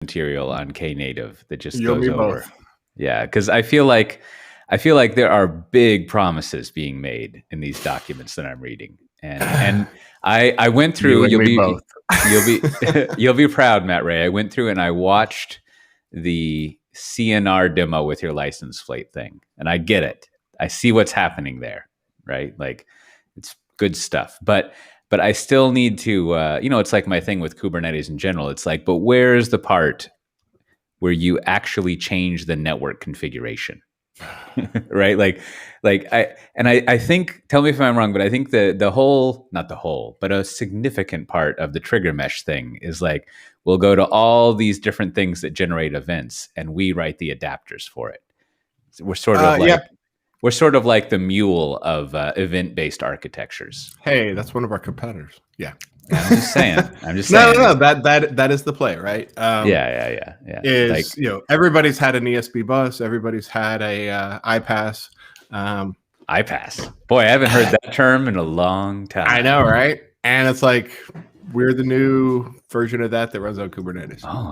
material on Knative that just You and goes me over. both. Yeah, because I feel like there are big promises being made in these documents that I'm reading, and I went through. You and me both. You'll be you'll be proud, Matt Ray. I went through and I watched the CNR demo with your license plate thing, and I get it. I see what's happening there, right? Like it's good stuff, but I still need to. It's like my thing with Kubernetes in general. It's like, but where's the part where you actually change the network configuration? Right? I think, tell me if I'm wrong, but I think the whole, not the whole, but a significant part of the trigger mesh thing is like, we'll go to all these different things that generate events and we write the adapters for it. So we're sort of like, we're sort of like the mule of event-based architectures. Hey, that's one of our competitors. Yeah. I'm just saying. No. That is the play, right? Yeah. Is like, everybody's had an ESB bus, everybody's had a iPass. iPass. Boy, I haven't heard that term in a long time. I know, right? And it's like we're the new version of that runs on Kubernetes. Oh,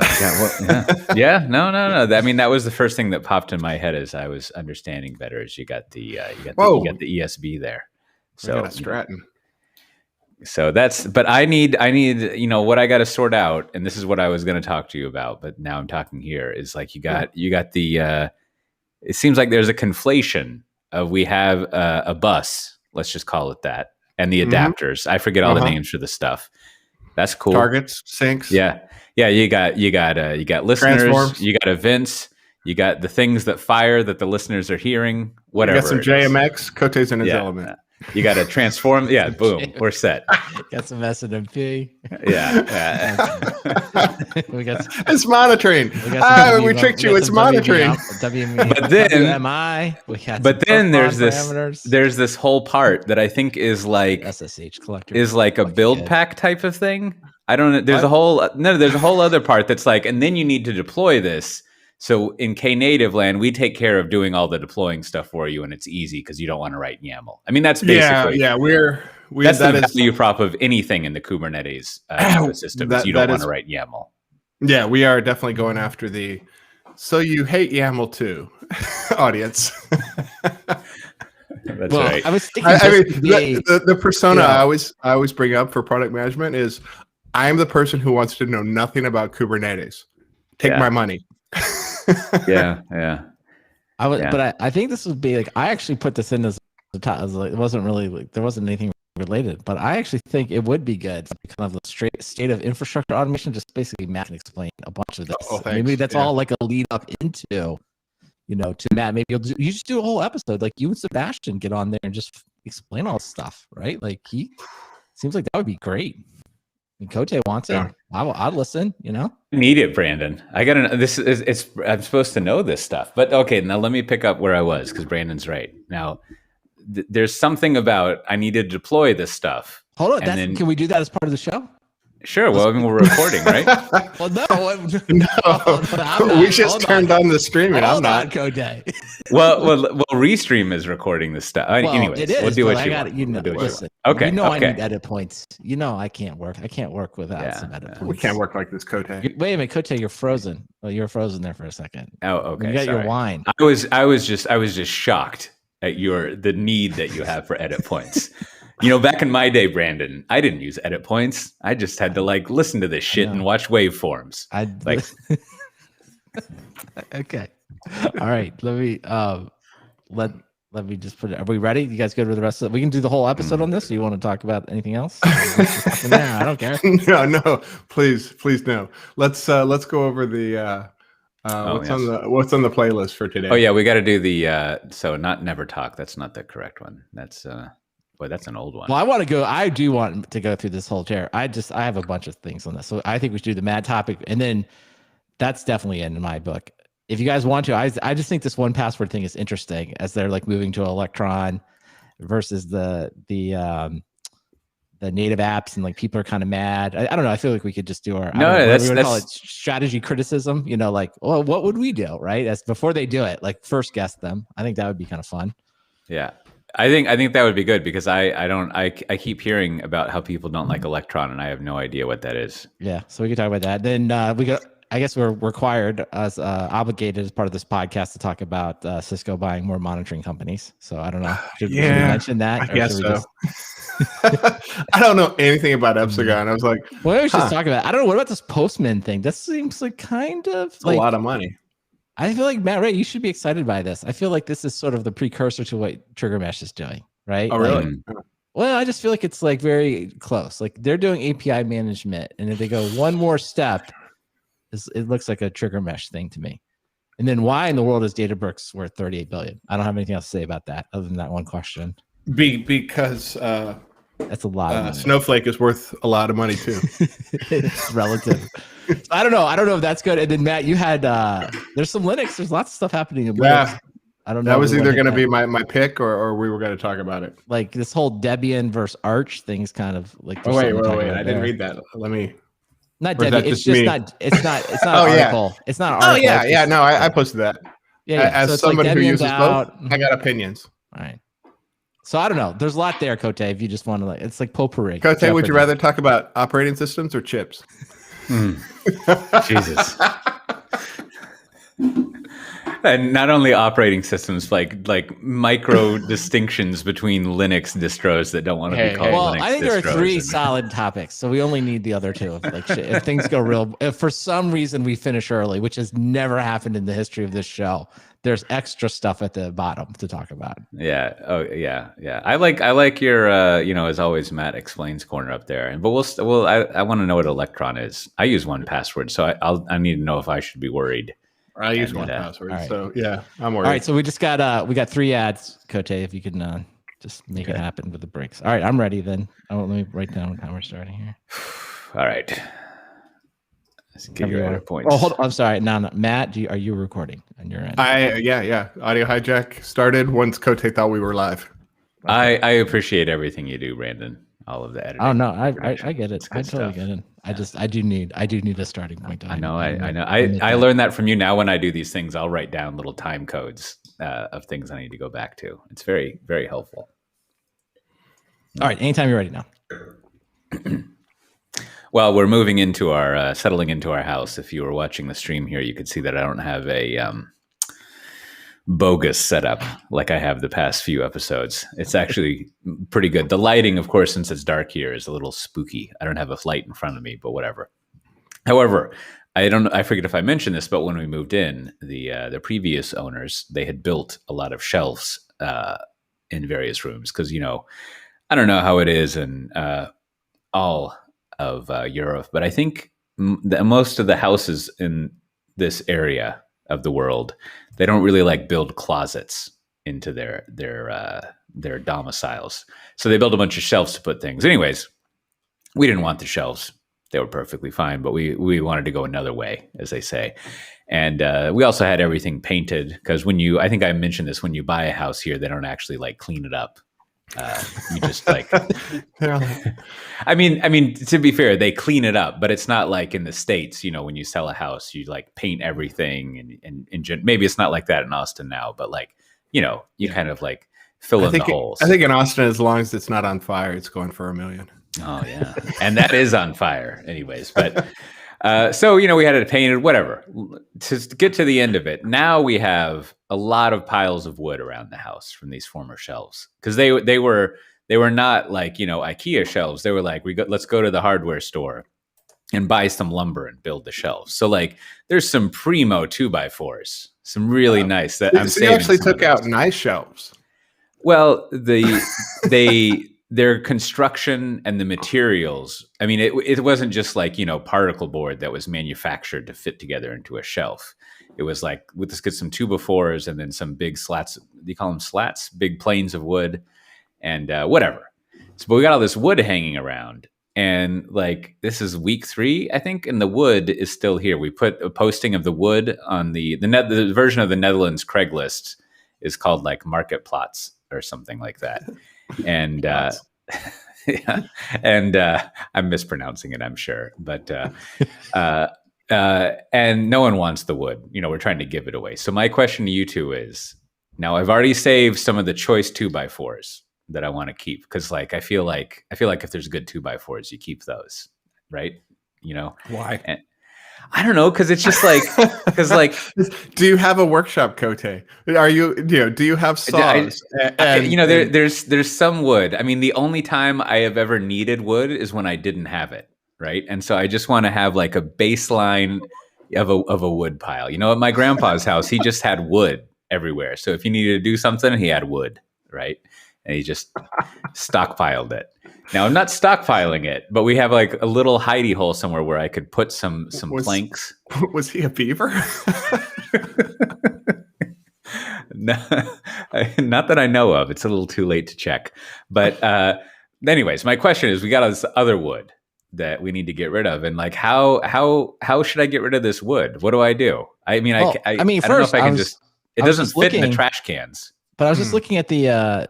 yeah. No. I mean, that was the first thing that popped in my head as I was understanding better. Is you got the ESB there. So Stratton. So but I need, what I got to sort out, and this is what I was going to talk to you about, but now I'm talking here, is like you got the, it seems like there's a conflation of, we have a bus, let's just call it that, and the adapters. I forget all the names for the stuff. That's cool. Targets, syncs. Yeah. You got listeners, transforms. You got events, you got the things that fire that the listeners are hearing, whatever. You got some JMX, Cote's in his element. You got to transform. Yeah, boom, we're set. Got some SNMP. Yeah. It's monitoring. We tricked you. It's monitoring. But then there's this whole part that I think is like SSH collector, is like a build pack type of thing. I don't know. There's a whole other part that's like, and then you need to deploy this. So in Knative land, we take care of doing all the deploying stuff for you, and it's easy because you don't want to write YAML. I mean, that's basically that's the value prop of anything in the Kubernetes ecosystem. You don't want to write YAML. Yeah, we are definitely going after the "so you hate YAML too" audience. That's right. I was thinking the persona I always bring up for product management is I'm the person who wants to know nothing about Kubernetes. Take my money. Yeah. But I think this would be like, I actually put this in as the top. Like, it wasn't really like, there wasn't anything related, but I actually think it would be good, kind of the straight state of infrastructure automation. Just basically Matt can explain a bunch of this. Maybe that's all like a lead up into, to Matt. Maybe you just do a whole episode, like you and Sebastian get on there and just explain all this stuff, right? Like he seems like that would be great. Cote wants it. I'd listen, Need it, Brandon. I gotta. I'm supposed to know this stuff, but okay. Now let me pick up where I was, because Brandon's right. Now there's something about I need to deploy this stuff. Hold on. Can we do that as part of the show? Sure. Well, I mean, we're recording, right? Well, no. We just turned on the streaming. I'm not. Cote. Well, Restream is recording this stuff. Anyways, it is, we'll do what you want. Listen, okay. I need edit points. I can't work. I can't work without some edit points. We can't work like this, Cote. Wait a minute, Cote, you're frozen. Oh, you're frozen there for a second. Oh, okay. You got your wine. I was just shocked at the need that you have for edit points. Back in my day, Brandon, I didn't use edit points. I just had to listen to this shit and watch waveforms. Okay. All right. Let me let me just put it. Are we ready? You guys good with the rest of it? We can do the whole episode on this. Or you want to talk about anything else? I don't care. No, please no. Let's go over the what's on the playlist for today. Oh yeah, we got to do the so not never talk. That's not the correct one. That's boy, that's an old one. Well, I do want to go through this whole chair. I have a bunch of things on this. So I think we should do the mad topic. And then that's definitely in my book. If you guys want to, I just think this one password thing is interesting as they're moving to Electron versus the native apps, and people are kind of mad. I don't know. I feel like we could just do our that's call it strategy criticism. Well, what would we do, right? As before they do it, first guess them. I think that would be kind of fun. Yeah. I think that would be good, because I keep hearing about how people don't like Electron, and I have no idea what that is. Yeah, so we can talk about that. Then we got I guess we're required as obligated as part of this podcast to talk about Cisco buying more monitoring companies. So I don't know. Should we mention that? I guess so. I don't know anything about Epsagon. I was like, well, we should just talk about it. I don't know. What about this Postman thing? This seems like kind of it's like a lot of money. I feel like, Matt Ray, you should be excited by this. I feel like this is sort of the precursor to what Trigger Mesh is doing, right? Oh, really? Well, I just feel like it's like very close. Like they're doing API management, and if they go one more step, it looks like a Trigger Mesh thing to me. And then why in the world is Databricks worth $38 billion? I don't have anything else to say about that other than that one question. Because that's a lot of money. Snowflake is worth a lot of money too. It's relative. I don't know if that's good. And then Matt, you had there's some Linux. There's lots of stuff happening in Linux. Yeah. I don't know. That was either going to be my pick or we were going to talk about it. Like this whole Debian versus Arch thing's kind of like. Oh wait! I didn't read that. Let me. Not Debian. It's just not. It's not. It's not an article. Yeah. It's not an article. Oh yeah. No, I posted that. Yeah. As so someone like who uses out. both, I got opinions. All right. So I don't know. There's a lot there, Cote. If you just want to, like, it's like potpourri. Cote, would you rather talk about operating systems or chips? Jesus. And not only operating systems, like micro distinctions between Linux distros that don't want to be called Linux. I think there are three solid topics, so we only need the other two. Like, if things go real, if for some reason we finish early, which has never happened in the history of this show, there's extra stuff at the bottom to talk about. Yeah. Oh, yeah. I like your, as always, Matt explains corner up there. But I want to know what Electron is. I use 1Password, so I need to know if I should be worried. I use 1Password, right. So yeah, I'm worried. All right, so we got 3 ads, Cote. If you can just make it happen with the breaks. All right, I'm ready then. Let me write down what time we're starting here. All right. Let's give you your points. Oh, hold on. I'm sorry. No. Matt, are you recording on your end? Yeah. Audio hijack started once Cote thought we were live. Okay. I appreciate everything you do, Brandon. All of the editing. Oh no, I get it. I totally get it. I do need a starting point. I know. I learned that from you. Now when I do these things, I'll write down little time codes of things I need to go back to. It's very, very helpful. All right, anytime you're ready now. Well, we're moving into our settling into our house. If you were watching the stream here, you could see that I don't have a bogus setup like I have the past few episodes. It's actually pretty good. The lighting, of course, since it's dark here, is a little spooky. I don't have a light in front of me, but whatever. However, I forget if I mentioned this, but when we moved in, the previous owners, they had built a lot of shelves in various rooms because, I don't know how it is in all of Europe, but I think most of the houses in this area of the world, they don't really build closets into their domiciles. So they build a bunch of shelves to put things. Anyways, we didn't want the shelves. They were perfectly fine, but we wanted to go another way, as they say. And we also had everything painted because I think I mentioned this, when you buy a house here, they don't actually clean it up. You just I mean, to be fair, they clean it up, but it's not like in the States, when you sell a house, you paint everything and maybe it's not like that in Austin now, but you kind of fill in the holes. I think in Austin, as long as it's not on fire, it's going for $1 million. Oh yeah. And that is on fire anyways, but so, we had it painted, whatever. To get to the end of it, now we have a lot of piles of wood around the house from these former shelves. Because they were not IKEA shelves. They were let's go to the hardware store and buy some lumber and build the shelves. So there's some primo 2x4s, some really nice that I'm saving. You actually took out nice shelves. Well, their construction and the materials, I mean, it wasn't just particle board that was manufactured to fit together into a shelf. It was let's get some 2x4s and then some big slats. Do you call them slats? Big planes of wood and whatever. But we got all this wood hanging around, and this is week 3, I think, and the wood is still here. We put a posting of the wood on the version of the Netherlands Craigslist is called Market Plots or something like that. And yeah, and I'm mispronouncing it, I'm sure, but and no one wants the wood. We're trying to give it away. So my question to you two is: now I've already saved some of the choice 2x4s that I want to keep because, I feel like if there's good 2x4s, you keep those, right? Why? And I don't know, because it's just like do you have a workshop, Cote? Are do you have saws? There's some wood. I mean, the only time I have ever needed wood is when I didn't have it, right? And so I just want to have like a baseline of a wood pile. At my grandpa's house, he just had wood everywhere. So if he needed to do something, he had wood, right? And he just stockpiled it. Now I'm not stockpiling it, but we have like a little hidey hole somewhere where I could put some planks. Was he a beaver? No, not that I know of. It's a little too late to check. But anyways, my question is, we got this other wood that we need to get rid of, and like how should I get rid of this wood? What do I do? I mean, I don't know if I can just. It doesn't fit in the trash cans. But I was just looking at the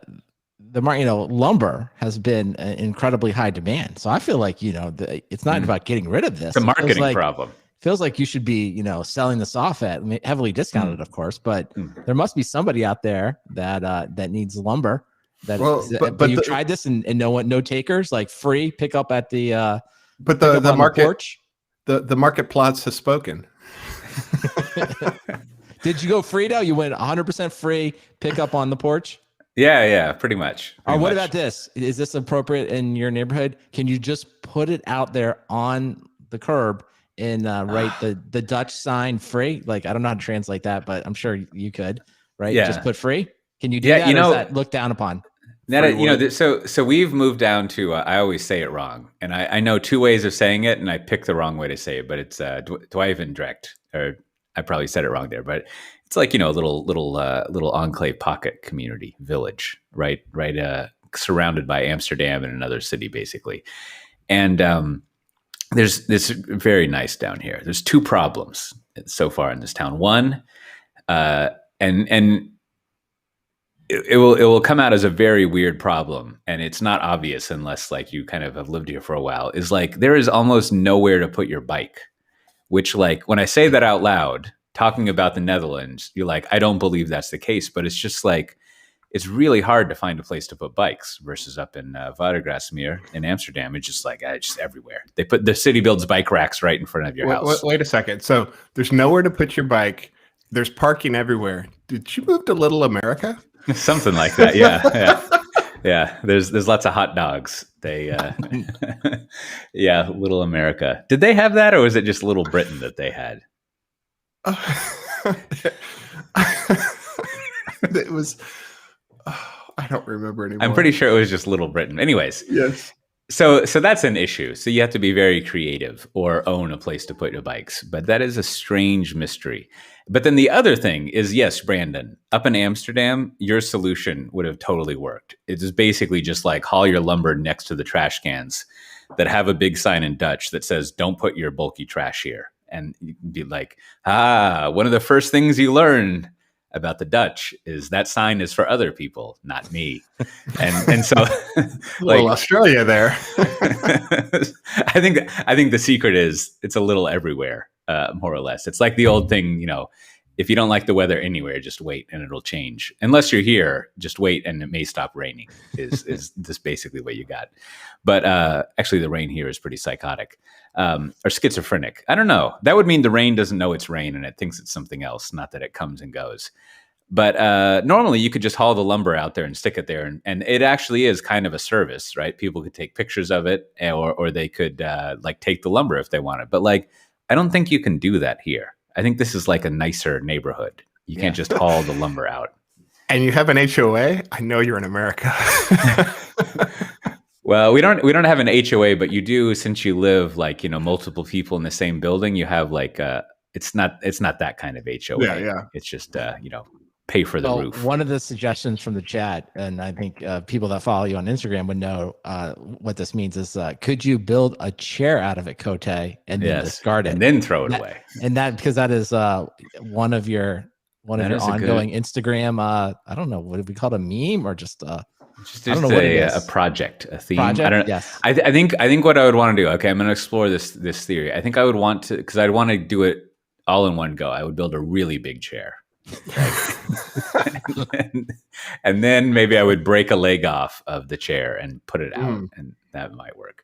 lumber has been an incredibly high demand. So I feel like, it's not about getting rid of this. It's a marketing problem. Feels like you should be, selling this off at heavily discounted, of course, but there must be somebody out there that needs lumber. But you tried this and no takers, like free pickup at the the market porch. The market plots has spoken. Did you go free now? You went 100% free pickup on the porch? Yeah, pretty much. What about this? Is this appropriate in your neighborhood? Can you just put it out there on the curb and write the Dutch sign free? Like, I don't know how to translate that, but I'm sure you could, right? Yeah. Just put free. Can you do that? Or is that looked down upon? So we've moved down to, I always say it wrong. And I know two ways of saying it, and I picked the wrong way to say it, but it's Dwijvendrecht, or I probably said it wrong there, but it's like, a little enclave pocket community village, right, surrounded by Amsterdam and another city, basically. And there's this very nice down here. There's two problems so far in this town. One, and it will come out as a very weird problem, and it's not obvious unless like you kind of have lived here for a while, is like there is almost nowhere to put your bike, which, like, when I say that out loud, talking about the Netherlands, you're like, I don't believe that's the case, but it's just like, it's really hard to find a place to put bikes versus up in Watergraafsmeer in Amsterdam. It's just like, it's just everywhere. The city builds bike racks right in front of your house. Wait a second. So there's nowhere to put your bike. There's parking everywhere. Did you move to Little America? Something like that. Yeah. There's lots of hot dogs. They, yeah, Little America. Did they have that, or was it just Little Britain that they had? It was. I don't remember anymore. I'm pretty sure it was just Little Britain. Anyways. Yes. So that's an issue. So you have to be very creative or own a place to put your bikes. But that is a strange mystery. But then the other thing is, yes, Brandon, up in Amsterdam, your solution would have totally worked. It is basically just like haul your lumber next to the trash cans that have a big sign in Dutch that says, don't put your bulky trash here. And you can be like, one of the first things you learn about the Dutch is that sign is for other people, not me. And so like Australia there. I think the secret is it's a little everywhere, more or less. It's like the old thing, if you don't like the weather anywhere, just wait and it'll change. Unless you're here, just wait and it may stop raining is just basically what you got. But actually the rain here is pretty psychotic. Or schizophrenic. I don't know. That would mean the rain doesn't know it's rain and it thinks it's something else, not that it comes and goes. But normally you could just haul the lumber out there and stick it there. And it actually is kind of a service, right? People could take pictures of it or they could like take the lumber if they wanted. But like, I don't think you can do that here. I think this is like a nicer neighborhood. You can't just haul the lumber out. And you have an HOA? I know you're in America. Well, we don't have an HOA, but you do, since you live like, multiple people in the same building, you have like it's not that kind of HOA. Yeah. It's just pay for the roof. One of the suggestions from the chat, and I think people that follow you on Instagram would know what this means, is could you build a chair out of it, Cote, and then discard it and then throw it away? And that, because that is one of your ongoing Instagram. I don't know, would it be called a meme or just I don't know what it is. A project, a theme. I don't know. Yes. I think what I would want to do. Okay, I'm going to explore this theory. I think I would want to, because I'd want to do it all in one go. I would build a really big chair, And then maybe I would break a leg off of the chair and put it out, and that might work.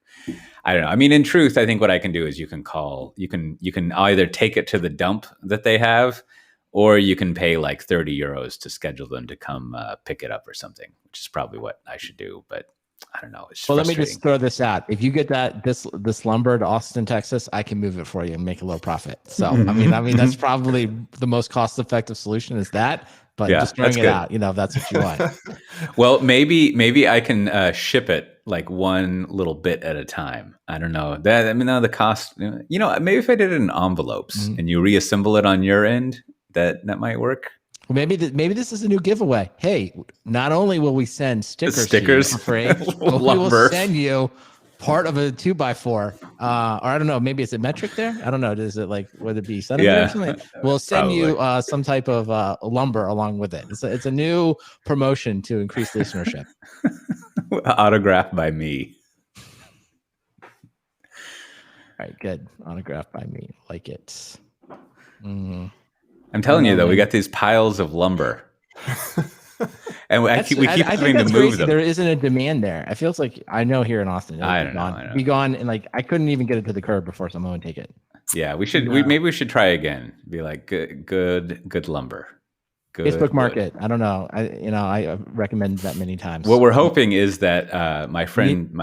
I don't know. I mean, in truth, I think what I can do is you can either take it to the dump that they have, or you can pay like 30 euros to schedule them to come pick it up or something, which is probably what I should do. But I don't know. It's let me just throw this out. If you get this lumber to Austin, Texas, I can move it for you and make a little profit. So I mean that's probably the most cost-effective solution is that. But just throwing it out, if that's what you want. Well, maybe I can ship it like one little bit at a time. I don't know. The cost. Maybe if I did it in envelopes and you reassemble it on your end, that might work. Well, maybe this is a new giveaway. Hey, not only will we send stickers to you for free, but we will send you part of a 2x4, or I don't know, maybe is it metric there? I don't know. Is it like, would it be centimeter or something? We'll send you some type of lumber along with it. It's a new promotion to increase listenership. Autographed by me. All right, good. Autographed by me. Like it. I'm telling you, though, we got these piles of lumber. And we keep having to move them. There isn't a demand there. It feels like, I know here in Austin, I don't know. Be gone, and like I couldn't even get it to the curb before someone would take it. Yeah, we should. Maybe we should try again. Be like, good lumber. Good Facebook Market. I don't know. I recommend that many times. What we're hoping is that my friend,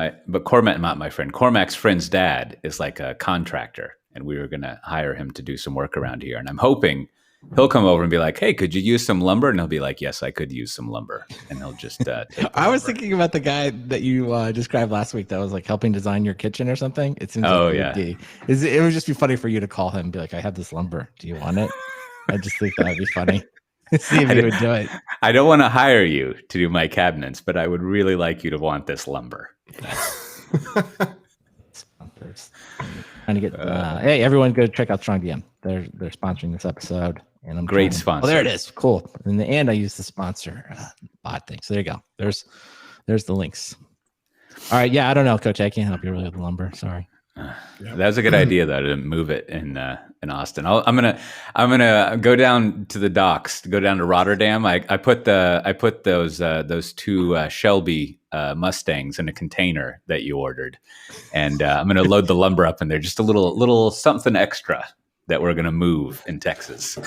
Cormac's friend's dad is like a contractor, and we were going to hire him to do some work around here. And I'm hoping he'll come over and be like, "Hey, could you use some lumber?" And he'll be like, "Yes, I could use some lumber." And he'll just take I was thinking about the guy that you described last week that was like helping design your kitchen or something. It seems it would just be funny for you to call him and be like, "I have this lumber. Do you want it?" I just think that would be funny. See if he would do it. I don't want to hire you to do my cabinets, but I would really like you to want this lumber. Sponsors. Trying to get hey, everyone go check out Strong DM. They're sponsoring this episode. And I'm great sponsor. Oh, there it is. Cool. In the end, I use the sponsor bot thing. So there you go. There's the links. All right. Yeah, I don't know, Coach. I can't help you really with the lumber. Sorry. That was a good idea, though, to move it in Austin. I'm gonna go down to the docks, to go down to Rotterdam. I put those two Shelby Mustangs in a container that you ordered, and I'm gonna load the lumber up in there. Just a little something extra that we're gonna move in Texas.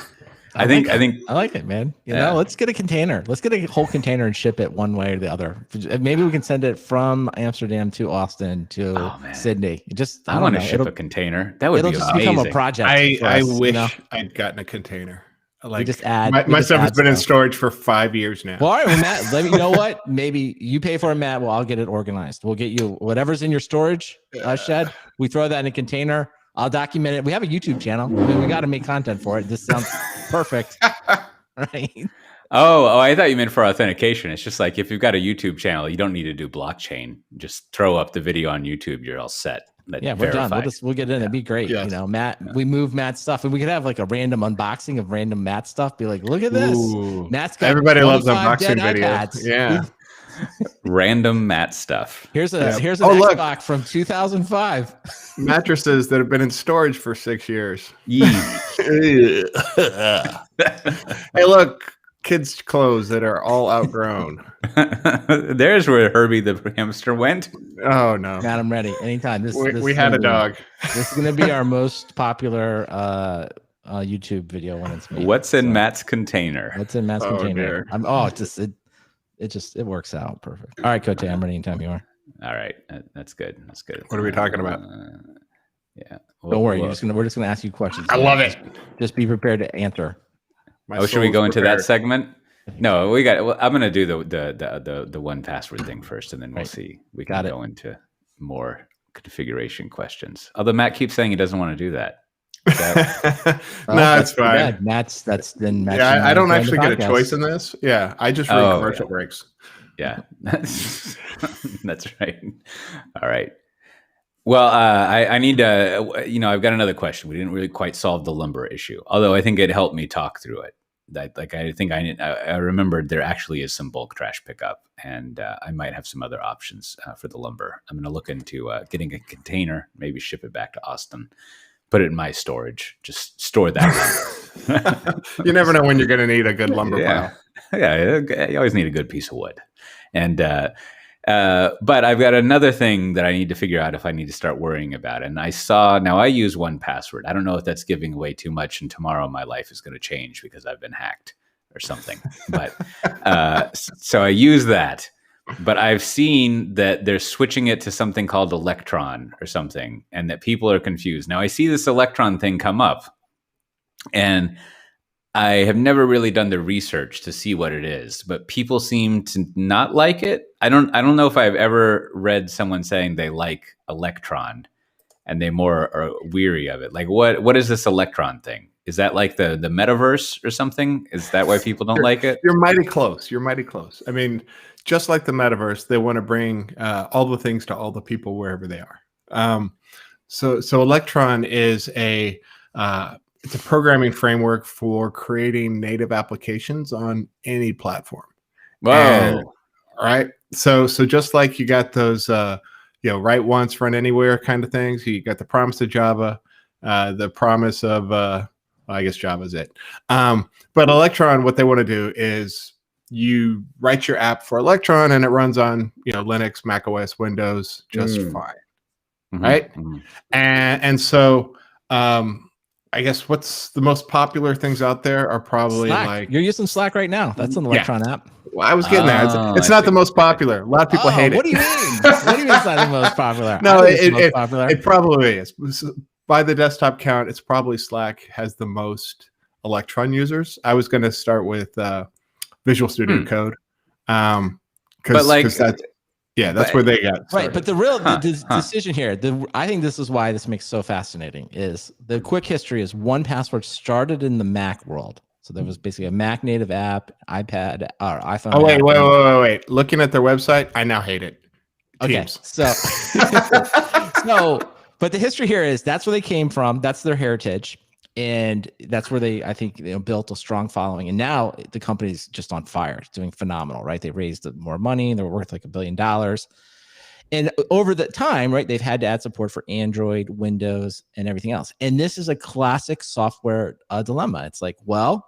I think I like it, man. Let's get a container. Let's get a whole container and ship it one way or the other. Maybe we can send it from Amsterdam to Austin to Sydney. I want to ship a container. That would be amazing. Become a project. I wish I'd gotten a container. Like, just add my stuff has been in storage for 5 years now. Well, all right, well, Matt, let me know what. Maybe you pay for it, Matt. Well, I'll get it organized. We'll get you whatever's in your storage shed. We throw that in a container. I'll document it. We have a YouTube channel. I mean, we got to make content for it. This sounds perfect. Right. Oh, I thought you meant for authentication. It's just like if you've got a YouTube channel, you don't need to do blockchain. Just throw up the video on YouTube. You're all set. Yeah, we're done. We'll get in. It'd be great. Yeah. Matt, we move Matt's stuff, and we could have like a random unboxing of random Matt stuff. Be like, look at this. Ooh. Matt's got everybody loves unboxing videos. iPads. Yeah. Random Matt stuff. Here's an Xbox from 2005. Mattresses that have been in storage for 6 years. Hey, look, kids' clothes that are all outgrown. There's where Herbie the hamster went. Oh no, Matt, I'm ready. Anytime. We had a dog. This is going to be our most popular YouTube video when it's made. What's in Matt's container? What's in Matt's container? It works out perfect. All right, Coach, I'm ready anytime you are. All right, that's good. What are we talking about? Yeah, don't worry. We're just gonna ask you questions. I love it. Just be prepared to answer. Should we go into that segment? No, we got. Well, I'm gonna do the one password thing first, and then we'll see. We can go into more configuration questions. Although Matt keeps saying he doesn't want to do that. No, it's fine. Matt's I don't actually get a choice in this. Yeah, I just read commercial breaks. Yeah, that's right. All right. Well, I need to. I've got another question. We didn't really quite solve the lumber issue, although I think it helped me talk through it. I remembered there actually is some bulk trash pickup, and I might have some other options for the lumber. I'm going to look into getting a container, maybe ship it back to Austin, put it in my storage. Just store that. You never know when you're going to need a good lumber pile. Yeah, you always need a good piece of wood. And but I've got another thing that I need to figure out if I need to start worrying about. And I use 1Password. I don't know if that's giving away too much, and tomorrow my life is going to change because I've been hacked or something. But so I use that. But I've seen that they're switching it to something called Electron or something, and that people are confused. Now I see this Electron thing come up, and I have never really done the research to see what it is, but people seem to not like it. I don't know if I've ever read someone saying they like Electron and they more are weary of it. Like what is this Electron thing? Is that like the metaverse or something? Is that why people don't like it? You're mighty close. You're mighty close. I mean, just like the metaverse, they want to bring all the things to all the people wherever they are. So Electron is it's a programming framework for creating native applications on any platform. Whoa. Right. So just like you got those, write once, run anywhere kind of things. You got the promise of Java, the promise of, I guess Java's it. But Electron, what they want to do is you write your app for Electron and it runs on, Linux, Mac OS, Windows, just fine. Mm-hmm. Right. Mm-hmm. And so, I guess what's the most popular things out there are probably Slack. like You're using Slack right now. That's an Electron app. Well, I was getting there. It's not the most popular. A lot of people hate it. What do you mean? What do you mean it's not the most popular? No, it probably is. By the desktop count, it's probably Slack has the most Electron users. I was going to start with Visual Studio Code. That's where they got started. Right, but the real decision here, I think this is why this makes so fascinating, is the quick history is 1Password started in the Mac world. So there was basically a Mac native app, iPad, or iPhone. Oh, wait. Looking at their website, I now hate it. Teams. Okay, but the history here is that's where they came from. That's their heritage. And that's where they, I think, built a strong following. And now the company's just on fire. It's doing phenomenal, right? They raised more money. They're worth like $1 billion. And over the time, right, they've had to add support for Android, Windows, and everything else. And this is a classic software dilemma. It's like, well,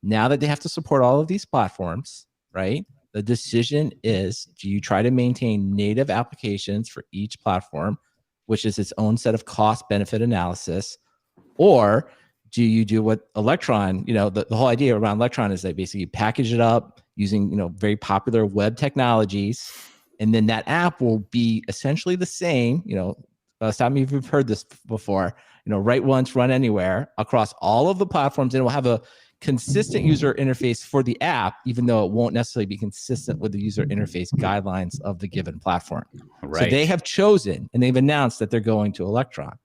now that they have to support all of these platforms, right? The decision is, do you try to maintain native applications for each platform, which is its own set of cost-benefit analysis, or do you do what Electron, the whole idea around Electron is that basically you package it up using, very popular web technologies, and then that app will be essentially the same, stop me if you've heard this before, write once, run anywhere across all of the platforms, and it will have a consistent user interface for the app, even though it won't necessarily be consistent with the user interface guidelines of the given platform. Right. So they have chosen, and they've announced that they're going to Electron.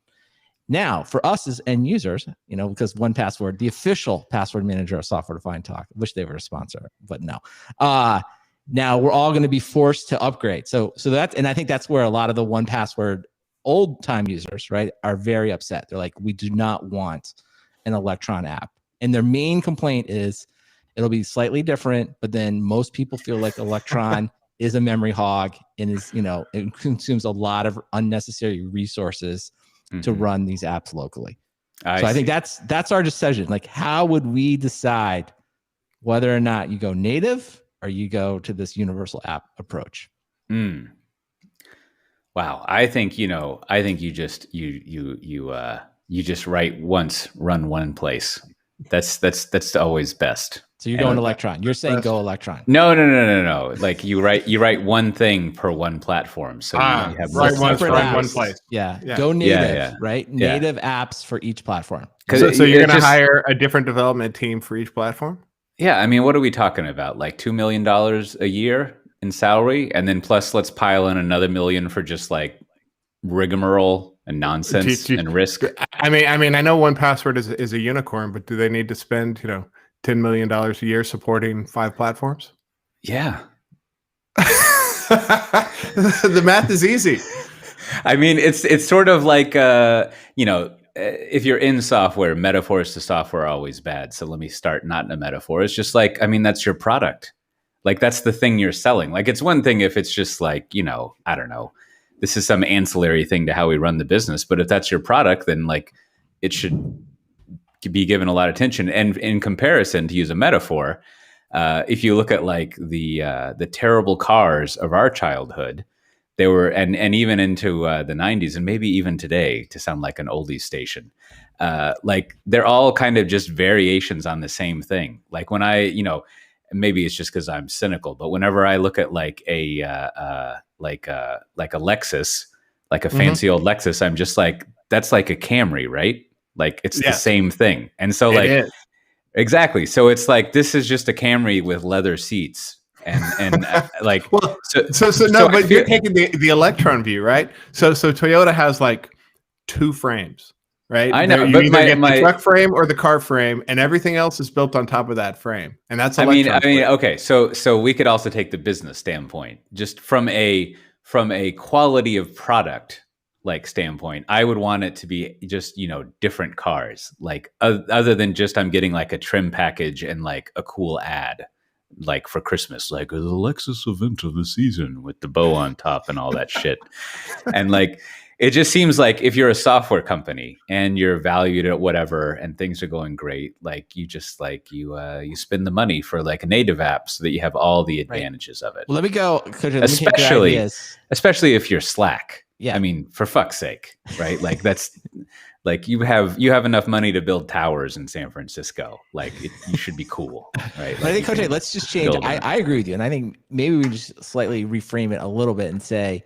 Now, for us as end users, because 1Password, the official password manager of Software Defined Talk, wish they were a sponsor, but no. Now we're all going to be forced to upgrade. So that's, and I think that's where a lot of the 1Password old time users, right, are very upset. They're like, we do not want an Electron app. And their main complaint is it'll be slightly different, but then most people feel like Electron is a memory hog and is, it consumes a lot of unnecessary resources to run these apps locally. I think that's our decision. Like, how would we decide whether or not you go native or you go to this universal app approach? Wow. I think you just write once, run one place. That's always best. So you're going Electron. You're saying go Electron. No. Like you write one thing per one platform. So you have write one place. Yeah. Go native, right? Yeah. Native apps for each platform. So you're going to hire a different development team for each platform? Yeah. I mean, what are we talking about? Like $2 million a year in salary? And then plus let's pile in another $1 million for just like rigmarole and nonsense and risk. I mean, I know 1Password is a unicorn, but do they need to spend, $10 million a year supporting 5 platforms? Yeah. The math is easy. I mean, it's sort of like, if you're in software, metaphors to software are always bad. So let me start not in a metaphor. It's just like, I mean, that's your product. Like, that's the thing you're selling. Like, it's one thing if it's just like, I don't know, this is some ancillary thing to how we run the business. But if that's your product, then like, it should be given a lot of attention. And in comparison, to use a metaphor, if you look at like the terrible cars of our childhood, they were, and even into the 90s, and maybe even today, to sound like an oldies station, like they're all kind of just variations on the same thing. Like when I, maybe it's just because I'm cynical, but whenever I look at like like a Lexus, like a fancy old Lexus, I'm just like, that's like a Camry, right? Like it's the same thing. And so like, exactly. So it's like, this is just a Camry with leather seats. And like, well, but you're taking the Electron view, right? So Toyota has like 2 frames, right? I know, you but either get the truck frame or the car frame, and everything else is built on top of that frame, and that's Electron. I mean, okay. So we could also take the business standpoint, just from a quality of product like standpoint. I would want it to be just different cars, like other than just I'm getting like a trim package and like a cool ad, like for Christmas, like the Lexus event of the season with the bow on top and all that shit. And like, it just seems like if you're a software company and you're valued at whatever and things are going great, like you just like you spend the money for like a native app so that you have all the advantages of it. Well, let me go. Especially if you're Slack. Yeah. I mean, for fuck's sake, right? Like that's like you have enough money to build towers in San Francisco. Like you should be cool, right? But I think, Coach, let's just change. I agree with you, and I think maybe we just slightly reframe it a little bit and say,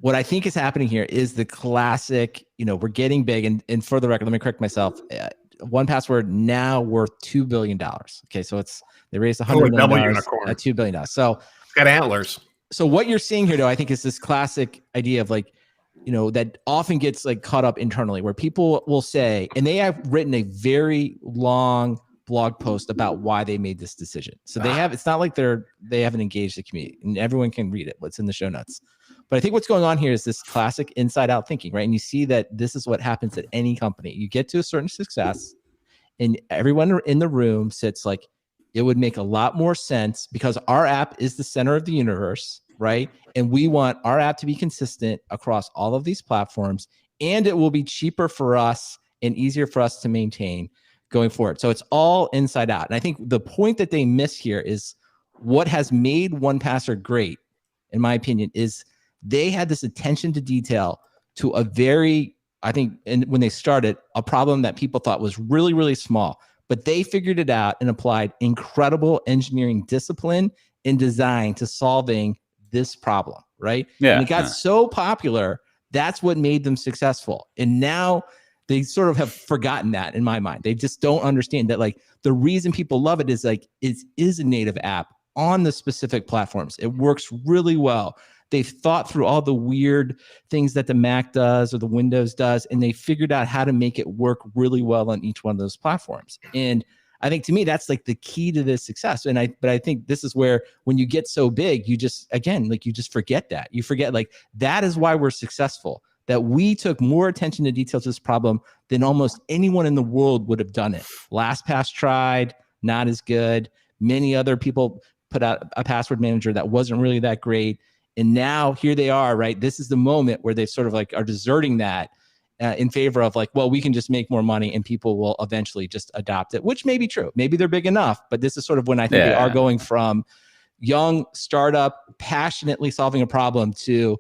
what I think is happening here is the classic. We're getting big, and for the record, let me correct myself. 1Password now worth $2 billion. Okay, so they raised $100 million at $2 billion. So it's got antlers. So what you're seeing here, though, I think is this classic idea of like, that often gets like caught up internally, where people will say, and they have written a very long blog post about why they made this decision. So it's not like they haven't engaged the community, and everyone can read it. What's in the show notes. But I think what's going on here is this classic inside out thinking, right? And you see that this is what happens at any company. You get to a certain success and everyone in the room sits like, it would make a lot more sense because our app is the center of the universe, right? And we want our app to be consistent across all of these platforms, and it will be cheaper for us and easier for us to maintain going forward. So it's all inside out. And I think the point that they miss here is what has made 1Password great, in my opinion, is they had this attention to detail to a very, I think, and when they started, a problem that people thought was really, really small. But they figured it out and applied incredible engineering discipline and design to solving this problem, right? Yeah. And it got so popular, that's what made them successful. And now they sort of have forgotten that, in my mind. They just don't understand that, like, the reason people love it is like it is a native app on the specific platforms. It works really well. They've thought through all the weird things that the Mac does or the Windows does, and they figured out how to make it work really well on each one of those platforms. And I think, to me, that's like the key to this success. But I think this is where, when you get so big, you just forget that. You forget, like, that is why we're successful, that we took more attention to detail to this problem than almost anyone in the world would have done it. LastPass tried, not as good. Many other people put out a password manager that wasn't really that great. And now here they are, right? This is the moment where they sort of like are deserting that in favor of like, well, we can just make more money and people will eventually just adopt it, which may be true. Maybe they're big enough, but this is sort of when I think they are going from young startup, passionately solving a problem to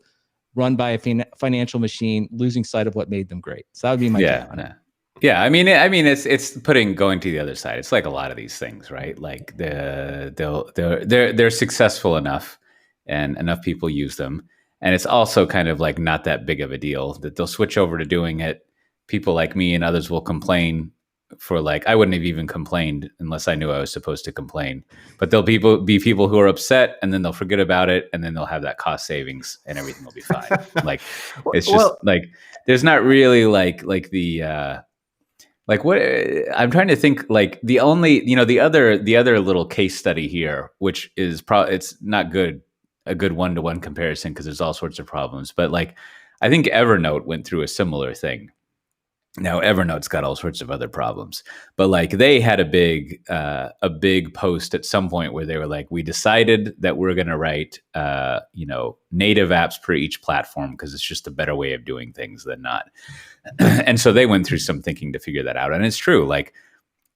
run by a financial machine, losing sight of what made them great. So that would be my take on it. Yeah, I mean, it's going to the other side. It's like a lot of these things, right? Like they're successful enough, and enough people use them, and it's also kind of like not that big of a deal that they'll switch over to doing it. People like me and others will complain for, like, I wouldn't have even complained unless I knew I was supposed to complain. But there'll be people who are upset, and then they'll forget about it, and then they'll have that cost savings, and everything will be fine. Like it's just like there's not really like the. Like what I'm trying to think, like the only, the other little case study here, which is it's not a good one-to-one comparison because there's all sorts of problems. But like, I think Evernote went through a similar thing Now Evernote's got all sorts of other problems, but like they had a big post at some point where they were like, we decided that we're going to write, native apps per each platform because it's just a better way of doing things than not. And so they went through some thinking to figure that out. And it's true. Like,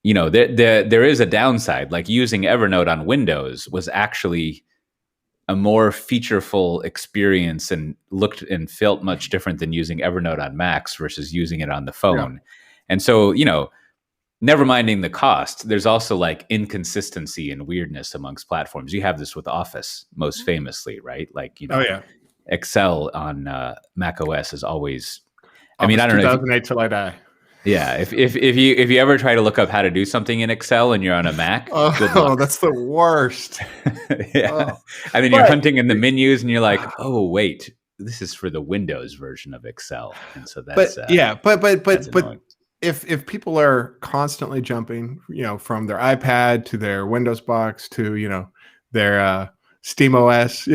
there is a downside. Like using Evernote on Windows was actually a more featureful experience and looked and felt much different than using Evernote on Macs versus using it on the phone. Yeah. And so, never minding the cost, there's also like inconsistency and weirdness amongst platforms. You have this with Office most famously, right? Like, Excel on Mac OS is always, Office, I don't know. 2008 till I die. Yeah, if you ever try to look up how to do something in Excel and you're on a Mac, oh, that's the worst. Yeah, and then you're hunting in the menus and you're like, oh wait, this is for the Windows version of Excel, and so that's but if people are constantly jumping, from their iPad to their Windows box to their Steam OS,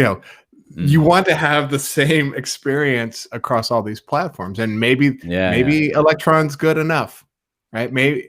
you want to have the same experience across all these platforms, and maybe Electron's good enough, right? Maybe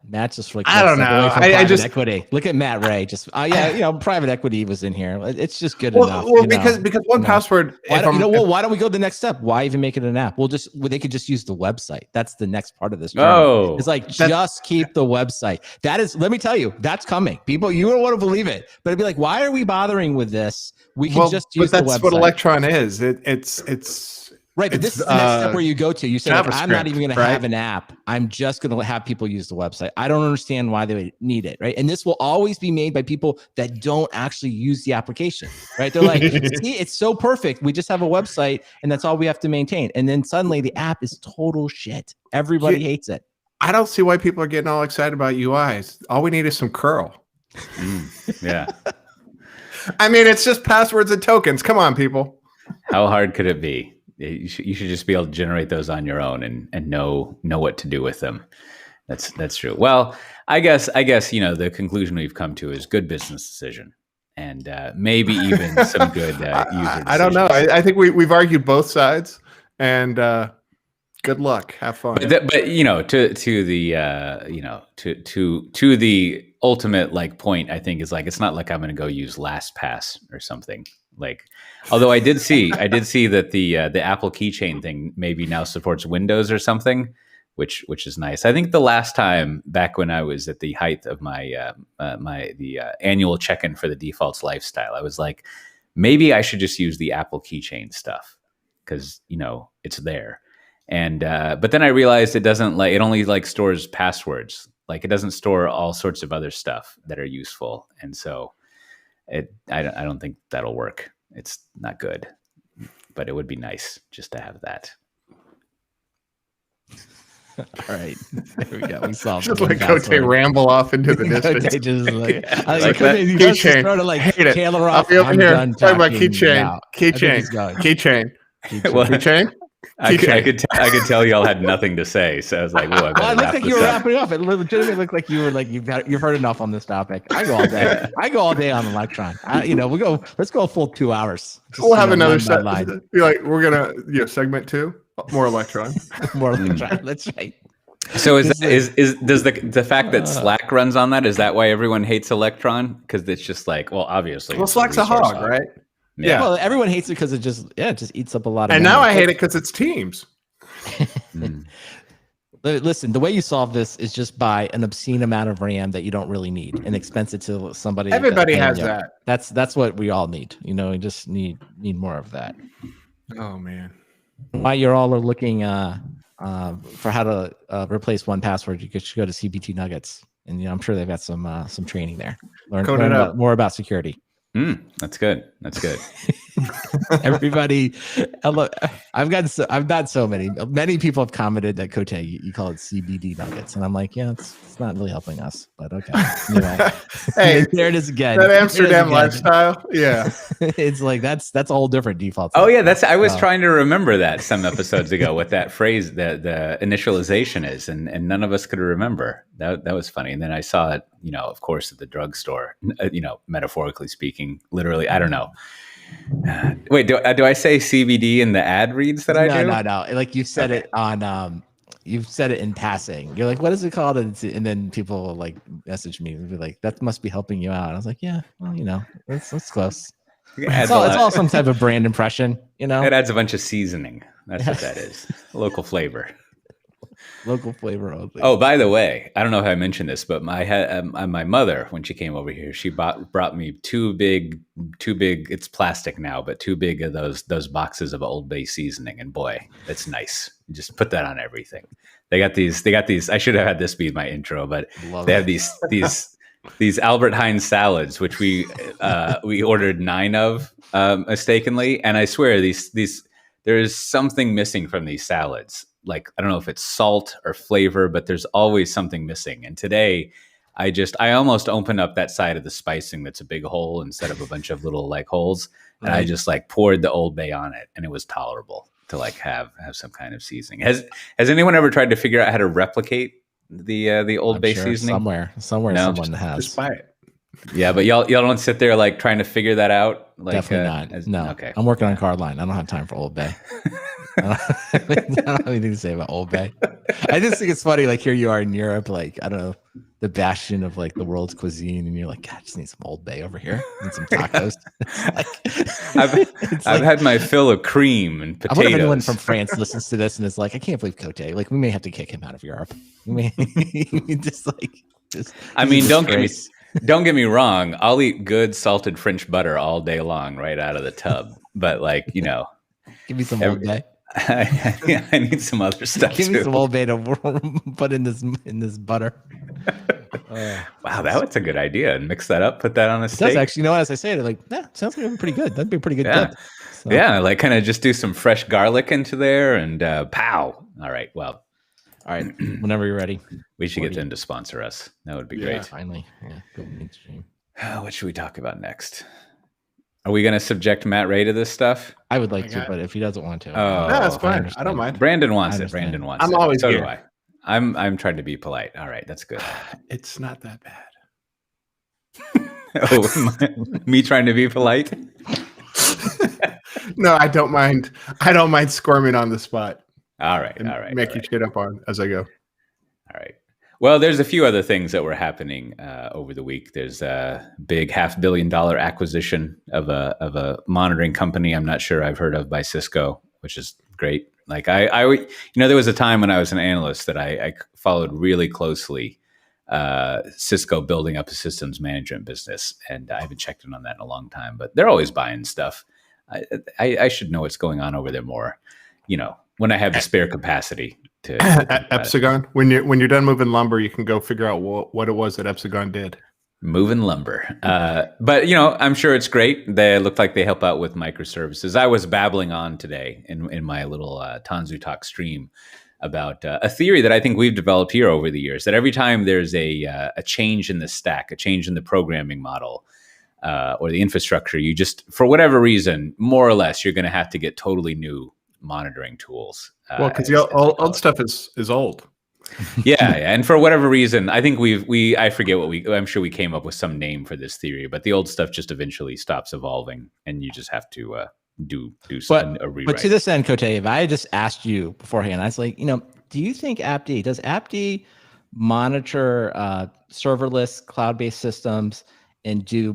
Matt's just like, I don't know. I just equity. Look at Matt Ray. Just private equity was in here. It's just good enough. Well, because 1Password. Why don't we go to the next step? Why even make it an app? They could just use the website. That's the next part of this journey. Oh, it's like just keep the website. That is. Let me tell you, that's coming. People, you don't want to believe it, but it'd be like, why are we bothering with this? We can just use the website. That's what Electron is. It's. Right, but this is the next step where you go to. You say, like, I'm not even going to have an app. I'm just going to have people use the website. I don't understand why they would need it, right? And this will always be made by people that don't actually use the application, right? They're like, see, it's so perfect. We just have a website, and that's all we have to maintain. And then suddenly the app is total shit. Everybody hates it. I don't see why people are getting all excited about UIs. All we need is some cURL. Yeah. I mean, it's just passwords and tokens. Come on, people. How hard could it be? You should just be able to generate those on your own and know what to do with them. That's true. Well, I guess the conclusion we've come to is good business decision, and maybe even some good user decisions. I don't know. I think we've argued both sides, and good luck. Have fun. But to the ultimate point, I think is like, it's not like I'm going to go use LastPass or something. Like, although I did see that the Apple keychain thing maybe now supports Windows or something, which is nice. I think the last time back when I was at the height of my annual check-in for the Defaults lifestyle, I was like, maybe I should just use the Apple keychain stuff because it's there. And but then I realized it doesn't it only stores passwords. Like, it doesn't store all sorts of other stuff that are useful, and so. I don't think that'll work. It's not good, but it would be nice just to have that. All right, there we go. We solved just like Cote ramble off into the distance. Just like keychain. Taylor off. I'll be over here talking about keychain. Keychain. I could tell y'all had nothing to say, so I was like, "Whoa!" It looked like you were wrapping up. It legitimately looked like you were like you've heard enough on this topic. I go all day. I go all day on Electron. Let's go a full 2 hours. We'll have another segment. We're gonna segment 2, more Electron, more Electron. That's right. So does the fact that Slack runs on that, is that why everyone hates Electron? Because it's just like, well, obviously, Slack's a hog, right? Yeah. Well, everyone hates it because it just eats up a lot of. And now I hate it because it's Teams. Listen, the way you solve this is just buy an obscene amount of RAM that you don't really need and expense it to somebody. Everybody has that. That's what we all need. We just need more of that. Oh man! While you're all are looking for how to replace 1Password, you should go to CBT Nuggets, and I'm sure they've got some training there. Learn more about security. That's good. Everybody, I've got so many people have commented that Cote, you call it CBD nuggets, and I'm like, yeah, it's not really helping us, but okay. Anyway, hey, there it is again. That Amsterdam lifestyle, yeah. It's like that's a whole different default. Oh yeah, I was trying to remember that some episodes ago what that phrase, the initialization is, and none of us could remember. That was funny, and then I saw it, of course, at the drugstore. Metaphorically speaking, literally, I don't know. Wait, do I say CBD in the ad reads that I do? No. Like you said it on you've said it in passing. You're like, what is it called? And then people will like message me and be like, that must be helping you out. I was like, yeah, well, that's close. It's all some type of brand impression, It adds a bunch of seasoning. That's what that is. Local flavor. Local flavor only. Oh, by the way, I don't know if I mentioned this, but my mother, when she came over here, she brought me two big. It's plastic now, but two big of those boxes of Old Bay seasoning, and boy, it's nice. You just put that on everything. They got these. I should have had this be my intro, but they have these Albert Heinz salads, which we ordered 9 of mistakenly, and I swear there is something missing from these salads. Like, I don't know if it's salt or flavor, but there's always something missing. And today I almost opened up that side of the spicing that's a big hole instead of a bunch of little like holes. And I just like poured the Old Bay on it, and it was tolerable to like have some kind of seasoning. Has anyone ever tried to figure out how to replicate the Old Bay seasoning? Somewhere no? Someone has. Just buy it. Yeah, but y'all don't sit there like trying to figure that out. Like, definitely not. No. Okay. I'm working on card line. I don't have time for Old Bay. I don't have anything to say about Old Bay. I just think it's funny. Like, here you are in Europe, like, I don't know, the bastion of like the world's cuisine, and you're like, God, I just need some Old Bay over here and some tacos. I've had my fill of cream and potatoes. I wonder if anyone from France listens to this and is like, I can't believe Cote. Like, we may have to kick him out of Europe. We may I mean, don't get me wrong. I'll eat good salted French butter all day long, right out of the tub. But like, give me some Old Bay. I need some other stuff. Give me some Old Bay to put in this butter. Wow, that's a good idea. And mix that up, put that on a steak. Does actually, as I say it, like, sounds like pretty good. That'd be a pretty good dip. So. Yeah, like kind of just do some fresh garlic into there, and pow. All right, well. All right, whenever you're ready. We should get them to sponsor us. That would be great. Finally. Yeah, go mainstream. What should we talk about next? Are we going to subject Matt Ray to this stuff? I would like to, but if he doesn't want to. No, that's fine. I don't mind. Brandon wants it. Brandon wants it. I'm always so here. Do I. I'm trying to be polite. All right, that's good. It's not that bad. Me trying to be polite? No, I don't mind. I don't mind squirming on the spot. All right. Making shit up on as I go. All right. Well, there's a few other things that were happening over the week. There's a big $500 million acquisition of a monitoring company I'm not sure I've heard of by Cisco, which is great. Like there was a time when I was an analyst that I followed really closely Cisco building up a systems management business, and I haven't checked in on that in a long time. But they're always buying stuff. I should know what's going on over there more. When I have the spare capacity to Epsagon. When you're done moving lumber, you can go figure out what it was that Epsagon did. Moving lumber. But I'm sure it's great. They look like they help out with microservices. I was babbling on today in my little Tanzu Talk stream about a theory that I think we've developed here over the years, that every time there's a change in the stack, a change in the programming model, or the infrastructure, you just, for whatever reason, more or less, you're going to have to get totally new monitoring tools. Well, because the old stuff is old. Yeah, and for whatever reason, I think I forget I'm sure we came up with some name for this theory, but the old stuff just eventually stops evolving, and you just have to do a rewrite. But to this end, Cote, if I had just asked you beforehand, I was like, do you think does AppD monitor serverless cloud-based systems and do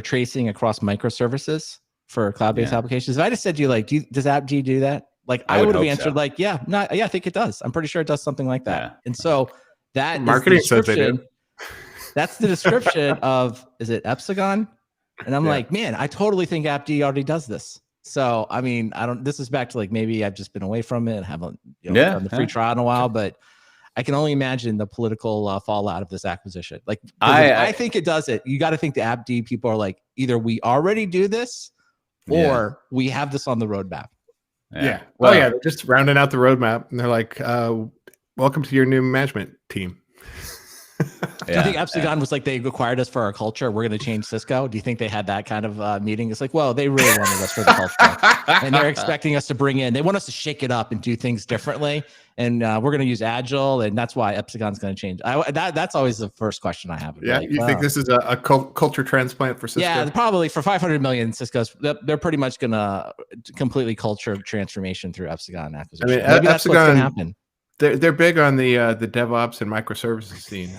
tracing across microservices for cloud-based applications? If I just said to you, like, does AppD do that? Like, I would have answered, like, I think it does. I'm pretty sure it does something like that. Yeah. And so that marketing says they do. That's the description of, is it Epsagon? And I'm like, man, I totally think AppD already does this. So, I mean, this is back to like, maybe I've just been away from it and haven't done the free trial in a while, but I can only imagine the political fallout of this acquisition. Like, I think it does it. You got to think the AppD people are like, either we already do this or we have this on the roadmap. Yeah. Well, they're just rounding out the roadmap, and they're like, "Welcome to your new management team." Do you think Epsagon was like, they required us for our culture, we're going to change Cisco? Do you think they had that kind of meeting? It's like, well, they really wanted us for the culture, and they're expecting us to bring in. They want us to shake it up and do things differently, and we're going to use Agile, and that's why Epsagon's going to change. That's always the first question I have. Yeah, like, you think this is a culture transplant for Cisco? Yeah, probably for 500 million Cisco's. They're pretty much going to completely culture transformation through Epsagon acquisition. I mean, Maybe that's what's going to happen. They're big on the DevOps and microservices scene.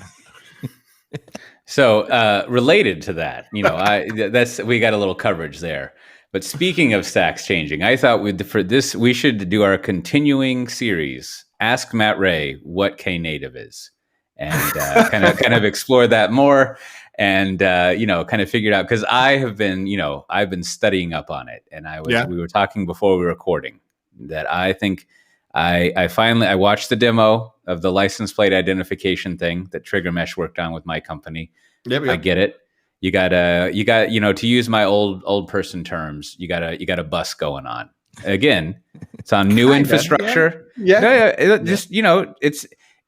So related to that, we got a little coverage there. But speaking of stacks changing, I thought we should do our continuing series. Ask Matt Ray what Knative is, and kind of explore that more, and kind of figure it out, because I've been studying up on it, and we were talking before we were recording that I think I finally watched the demo of the license plate identification thing that Trigger Mesh worked on with my company. Yep. I get it. You got to use my old person terms, you got a bus going on. Again, it's on new infrastructure. Yeah. Just it's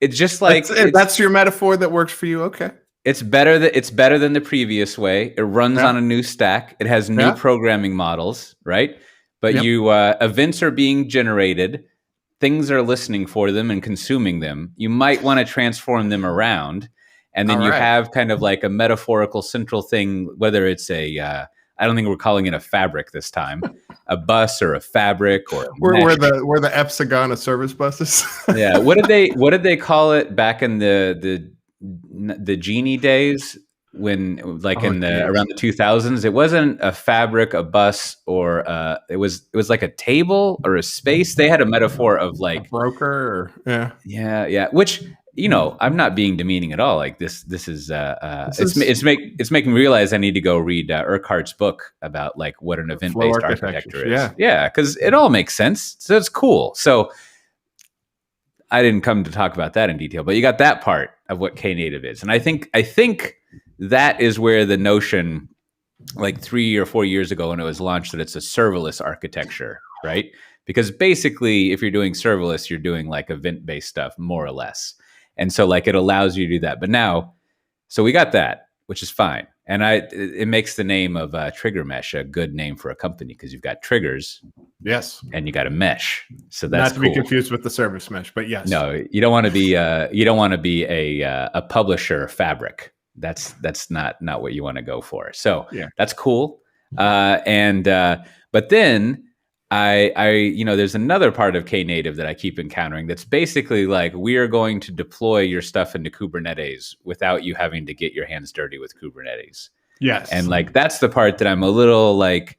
just like that's your metaphor that works for you. Okay. It's better than the previous way. It runs on a new stack. It has new programming models, right? But events are being generated. Things are listening for them and consuming them. You might want to transform them around. And then have kind of like a metaphorical central thing, whether it's I don't think we're calling it a fabric this time, a bus or a fabric or we're the Epsagon of service buses. Yeah. What did they call it back in the Genie days, when around the 2000s? It wasn't a fabric, a bus, or it was like a table or a space. They had a metaphor of like a broker or which, I'm not being demeaning at all. Like this is it's making me realize I need to go read Urquhart's book about like what an event-based architecture is. Yeah, because it all makes sense. So it's cool. So I didn't come to talk about that in detail, but you got that part of what Knative is, and I think that is where the notion, like 3 or 4 years ago when it was launched, that it's a serverless architecture, right? Because basically, if you're doing serverless, you're doing like event-based stuff, more or less. And so like it allows you to do that. But now, so we got that, which is fine. And it makes the name of Trigger Mesh a good name for a company, because you've got triggers. Yes. And you got a mesh. So that's not to be confused with the service mesh, but yes. No, you don't want to be a publisher fabric. That's not what you want to go for. So that's cool. But then there's another part of Knative that I keep encountering that's basically like, we are going to deploy your stuff into Kubernetes without you having to get your hands dirty with Kubernetes. Yes. And like, that's the part that I'm a little like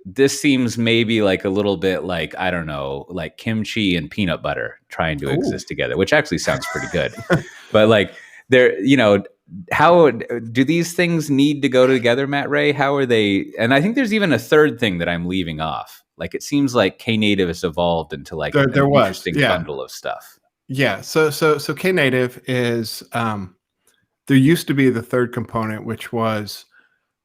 this seems maybe like a little bit like, I don't know, like kimchi and peanut butter trying to exist together, which actually sounds pretty good. But like, how do these things need to go together, Matt Ray? How are they? And I think there's even a third thing that I'm leaving off. Like, it seems like Knative has evolved into like an interesting bundle of stuff. Yeah. So Knative is there used to be the third component, which was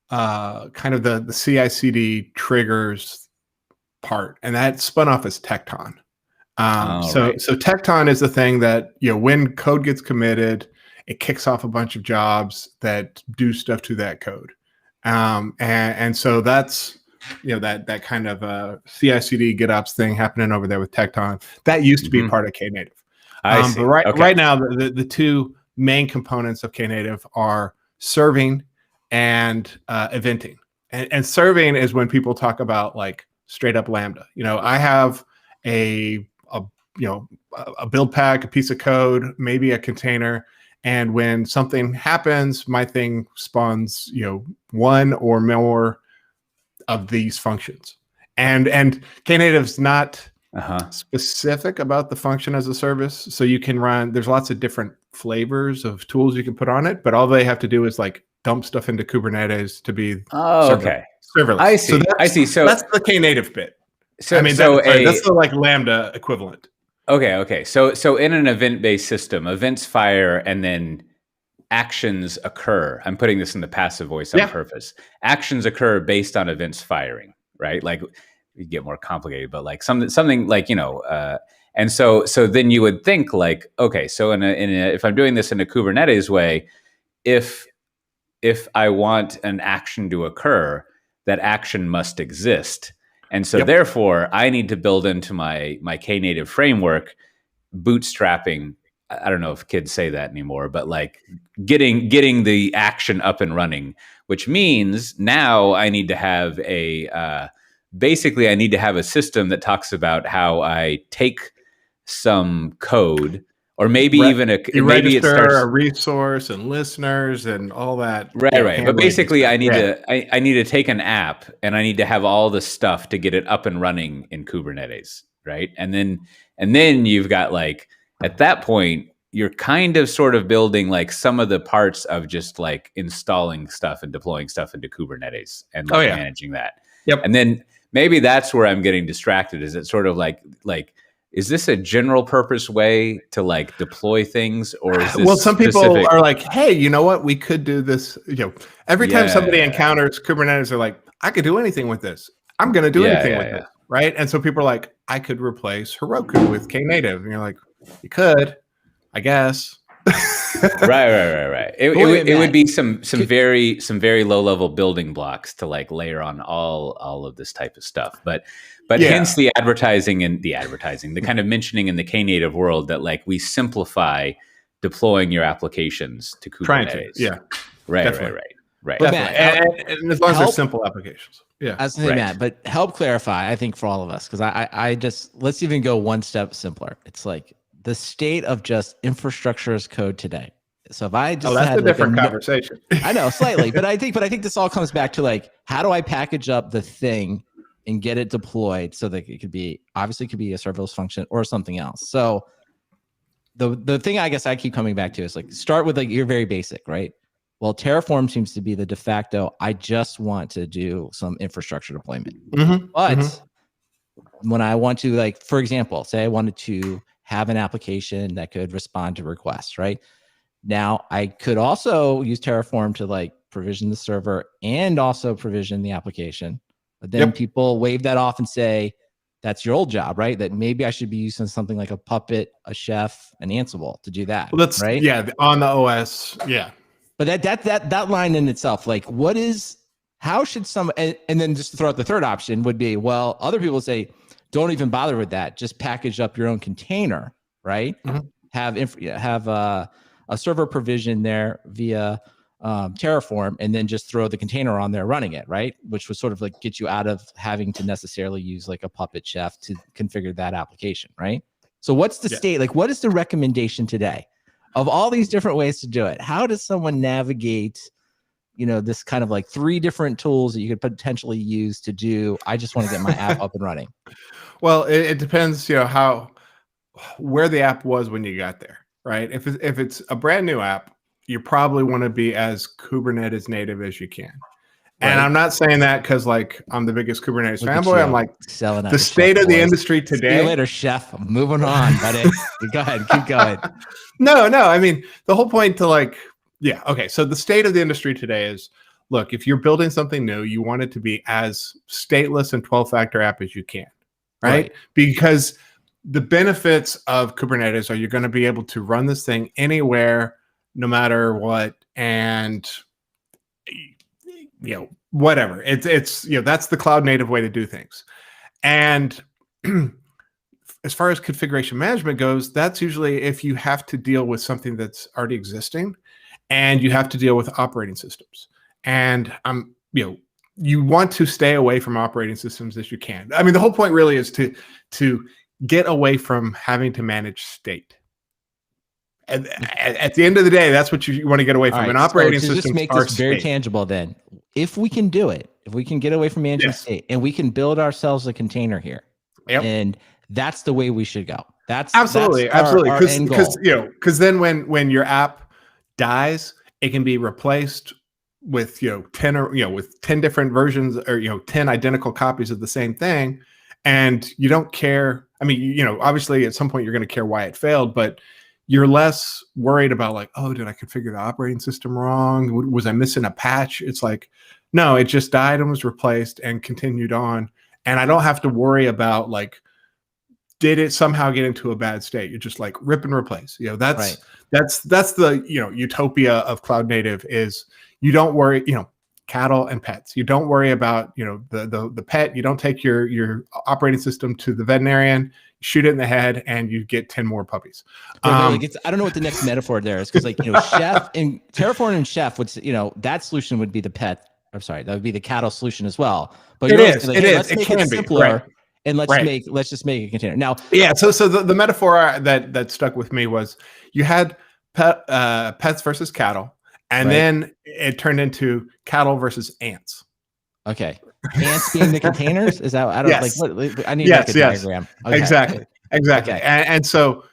kind of the CI/CD triggers part, and that spun off as Tecton. So Tecton is the thing that, when code gets committed, it kicks off a bunch of jobs that do stuff to that code. And so that's, that kind of CI/CD GitOps thing happening over there with Tecton. That used to be part of Knative. But right now, the two main components of Knative are serving and eventing. And serving is when people talk about like straight up Lambda. I have a build pack, a piece of code, maybe a container. And when something happens, my thing spawns, one or more of these functions. And Knative's not specific about the function as a service. So you can run, there's lots of different flavors of tools you can put on it, but all they have to do is like dump stuff into Kubernetes to be serverless. I see. So that's the Knative bit. So that's the like Lambda equivalent. Okay. So in an event-based system, events fire and then actions occur. I'm putting this in the passive voice on purpose. Actions occur based on events firing, right? Like, we get more complicated, but like something like, And so then you would think like, okay, so if I'm doing this in a Kubernetes way, if I want an action to occur, that action must exist. And so therefore I need to build into my Knative framework bootstrapping. I don't know if kids say that anymore, but like getting the action up and running, which means now I need to have basically I need to have a system that talks about how I take some code, or maybe even you maybe it register starts a resource and listeners and all that. right. But basically I need to take an app and I need to have all the stuff to get it up and running in Kubernetes, right? And then you've got like, at that point, you're kind of sort of building like some of the parts of just like installing stuff and deploying stuff into Kubernetes and like managing that. Yep. And then maybe that's where I'm getting distracted. Is it sort of like, is this a general purpose way to like deploy things, or is this some people specific? are like, hey, you know what? We could do this. Every time somebody encounters Kubernetes, they're like, I could do anything with this. I'm going to do anything with this. Right. And so people are like, I could replace Heroku with Knative. And you're like, you could, I guess. Right. It would be some very low level building blocks to like layer on all of this type of stuff. But hence the the kind of mentioning in the Knative world that like we simplify deploying your applications to Kubernetes. Right. And as long as they're simple applications. Yeah. I was saying, Matt, but help clarify, I think, for all of us, because I just, let's even go one step simpler. It's like the state of just infrastructure as code today. So if I just that's a different conversation. I know, slightly, but I think this all comes back to like, how do I package up the thing and get it deployed so that it could be a serverless function or something else. So the thing I guess I keep coming back to is like, start with like your very basic, right? Well, Terraform seems to be the de facto, I just want to do some infrastructure deployment. But when I want to, like, for example, say I wanted to have an application that could respond to requests, right? Now, I could also use Terraform to like provision the server and also provision the application. But then people wave that off and say, that's your old job, right? That maybe I should be using something like a Puppet, a Chef, an Ansible to do that. Well, that's right. Yeah, on the OS. Yeah. But that line in itself, like, how should and then just to throw out the third option would be, well, other people say, don't even bother with that. Just package up your own container, right? Have a server provision there via Terraform, and then just throw the container on there running it, right? Which would sort of like get you out of having to necessarily use like a Puppet Chef to configure that application, right? So what's the state? Like, what is the recommendation today? Of all these different ways to do it, how does someone navigate, this kind of like 3 different tools that you could potentially use to do, I just want to get my app up and running? Well, it depends, where the app was when you got there, right? If it's a brand new app, you probably want to be as Kubernetes native as you can. Right. And I'm not saying that because like I'm the biggest Kubernetes fanboy. I'm like, the state of the industry today. See you later, Chef. I'm moving on, buddy. Go ahead, keep going. No. I mean, the whole point to like, okay. So the state of the industry today is, look, if you're building something new, you want it to be as stateless and 12-factor app as you can, right? Because the benefits of Kubernetes are you're going to be able to run this thing anywhere, no matter what, and whatever. It's that's the cloud native way to do things. And as far as configuration management goes, that's usually if you have to deal with something that's already existing and you have to deal with operating systems. And you want to stay away from operating systems as you can. I mean, the whole point really is to get away from having to manage state. And at the end of the day, that's what you want to get away from. An operating system. Just make this very tangible then. If we can do it, if we can get away from managing state and we can build ourselves a container here, and that's the way we should go. That's absolutely. Because then when your app dies, it can be replaced with 10 different versions or 10 identical copies of the same thing, and you don't care. I mean, obviously at some point you're going to care why it failed, but you're less worried about like, oh, did I configure the operating system wrong? Was I missing a patch? It's like, no, it just died and was replaced and continued on. And I don't have to worry about like did it somehow get into a bad state, you're just like rip and replace. That's Right. that's the utopia of cloud native is you don't worry, cattle and pets. You don't worry about the pet. You don't take your operating system to the veterinarian, shoot it in the head, and you get 10 more puppies. I don't know what the next metaphor there is, because Chef and Terraform and Chef would that solution would be the pet. I'm sorry, that would be the cattle solution as well. But it is. Like, it hey, is. let's it make can it be simpler. right. And let's just make a container. Now, yeah. So the metaphor that stuck with me was you had pets versus cattle, and then it turned into cattle versus ants. Okay, ants being the containers. Is that I don't yes. I need like a diagram. Okay. Exactly. Okay. And so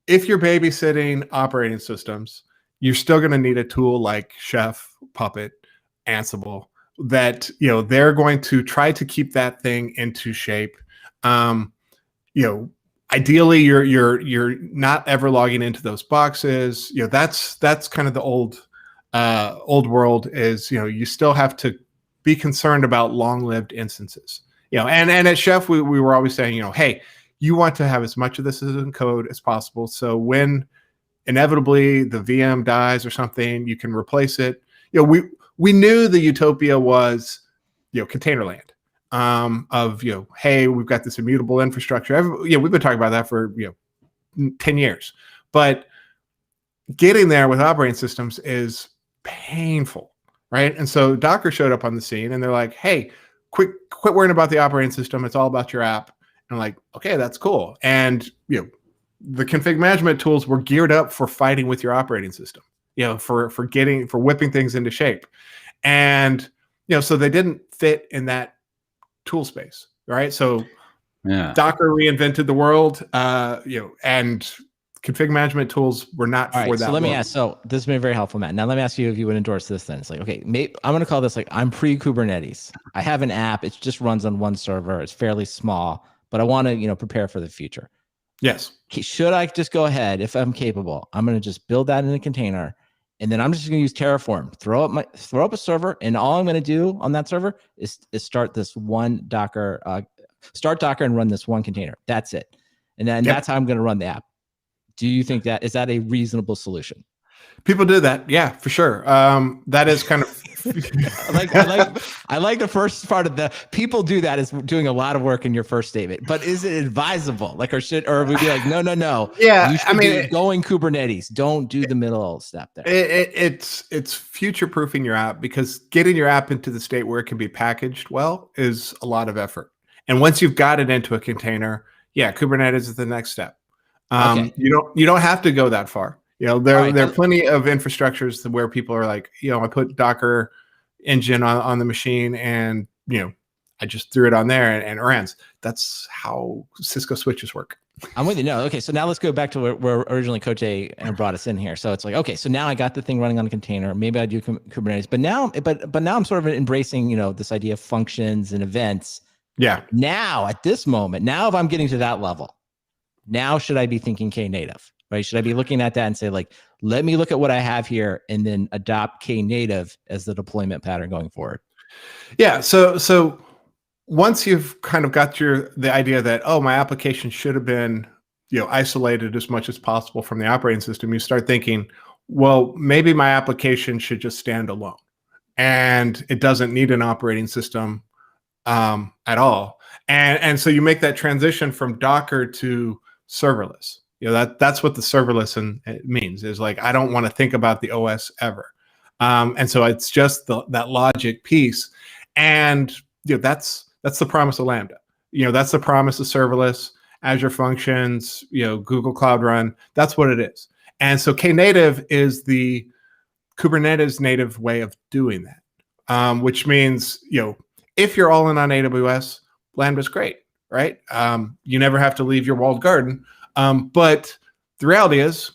if you're babysitting operating systems, you're still going to need a tool like Chef, Puppet, Ansible, that they're going to try to keep that thing into shape. Ideally you're not ever logging into those boxes. That's kind of the old world is you still have to be concerned about long-lived instances. And at Chef we were always saying hey, you want to have as much of this as in code as possible, so when inevitably the VM dies or something, you can replace it. We knew the utopia was, container land, of, hey, we've got this immutable infrastructure. We've been talking about that for, 10 years, but getting there with operating systems is painful, right? And so Docker showed up on the scene and they're like, hey, quit worrying about the operating system. It's all about your app. And I'm like, okay, that's cool. And, the config management tools were geared up for fighting with your operating system, for whipping things into shape. And, so they didn't fit in that tool space, right? So Docker reinvented the world, and config management tools were not for that. So let me ask, so this has been very helpful, Matt. Now let me ask you if you would endorse this then. It's like, okay, I'm going to call this like, I'm pre-Kubernetes. I have an app. It just runs on one server. It's fairly small, but I want to, prepare for the future. Yes. Should I just go ahead, if I'm capable, I'm going to just build that in a container, and then I'm just going to use Terraform, throw up a server, and all I'm going to do on that server is start this one Docker, start Docker and run this one container. That's it. And then that's how I'm going to run the app. Do you think is that a reasonable solution? People do that. Yeah, for sure. That is kind of I like the first part of the people do that is doing a lot of work in your first statement, but is it advisable? Like, or would be like, no. Yeah. You should going Kubernetes. Don't do the middle step there. It's future-proofing your app, because getting your app into the state where it can be packaged well is a lot of effort. And once you've got it into a container, Kubernetes is the next step. You don't have to go that far. There are plenty of infrastructures where people are like, I put Docker engine on the machine and, I just threw it on there and it runs. That's how Cisco switches work. I'm with you. No. Okay. So now let's go back to where originally Coach A brought us in here. So it's like, okay, so now I got the thing running on a container. Maybe I do Kubernetes, but now I'm sort of embracing, this idea of functions and events. Yeah. Now at this moment, now if I'm getting to that level, now should I be thinking Knative? Right? Should I be looking at that and say, like, let me look at what I have here and then adopt Knative as the deployment pattern going forward? Yeah. So once you've kind of got the idea that, oh, my application should have been, isolated as much as possible from the operating system, you start thinking, well, maybe my application should just stand alone and it doesn't need an operating system at all. And so you make that transition from Docker to serverless. That's what the serverless means, is like, I don't want to think about the OS ever. And so it's just that logic piece. And that's the promise of Lambda. That's the promise of serverless, Azure Functions, Google Cloud Run. That's what it is. And so Knative is the Kubernetes native way of doing that, which means, if you're all in on AWS, Lambda's great, right? You never have to leave your walled garden. But the reality is,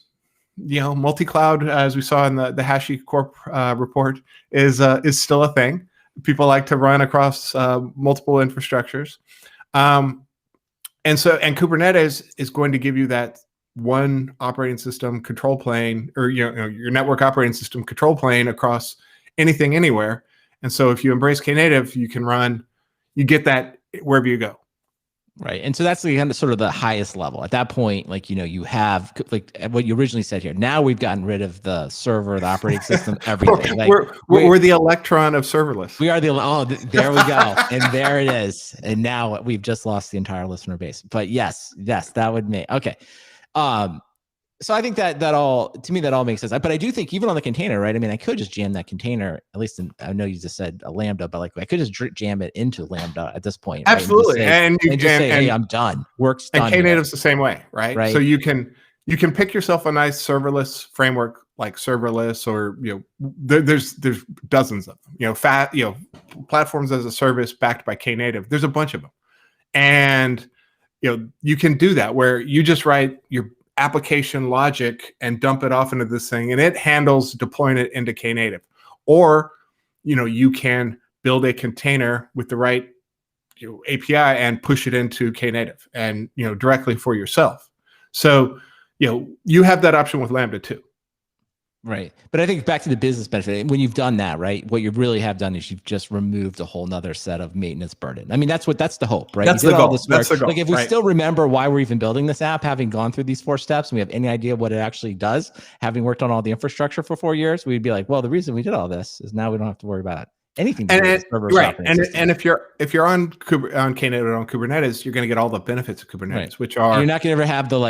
multi-cloud, as we saw in the HashiCorp report, is still a thing. People like to run across multiple infrastructures, and Kubernetes is going to give you that one operating system control plane, or your network operating system control plane across anything, anywhere. And so if you embrace Knative, you get that wherever you go. Right. And so that's the kind of sort of the highest level. At that point, like, you have like what you originally said here. Now we've gotten rid of the server, the operating system, everything. Like we're the Electron of serverless. We are there we go. And there it is. And now we've just lost the entire listener base. But yes, that would make, okay. So I think that all makes sense. But I do think even on the container, right? I mean, I could just jam that container, at least I know you just said a Lambda, but like I could just jam it into Lambda at this point. Absolutely. Right? And just say, hey, I'm done. Work's done. And Knative's the same way, right? So you can pick yourself a nice serverless framework like serverless, or there's dozens of them. Platforms as a service backed by Knative. There's a bunch of them. And you can do that where you just write your application logic and dump it off into this thing, and it handles deploying it into Knative. Or you can build a container with the right API and push it into Knative and directly for yourself. So you have that option with Lambda too. Right. But I think back to the business benefit, when you've done that, right, what you really have done is you've just removed a whole nother set of maintenance burden. I mean, that's the hope, right? That's the goal. That's the goal. Like if we still remember why we're even building this app, having gone through these 4 steps, and we have any idea what it actually does, having worked on all the infrastructure for 4 years, we'd be like, well, the reason we did all this is now we don't have to worry about anything. Right. And if you're on Knative or on Kubernetes, you're going to get all the benefits of Kubernetes, which are, you're not going to ever have the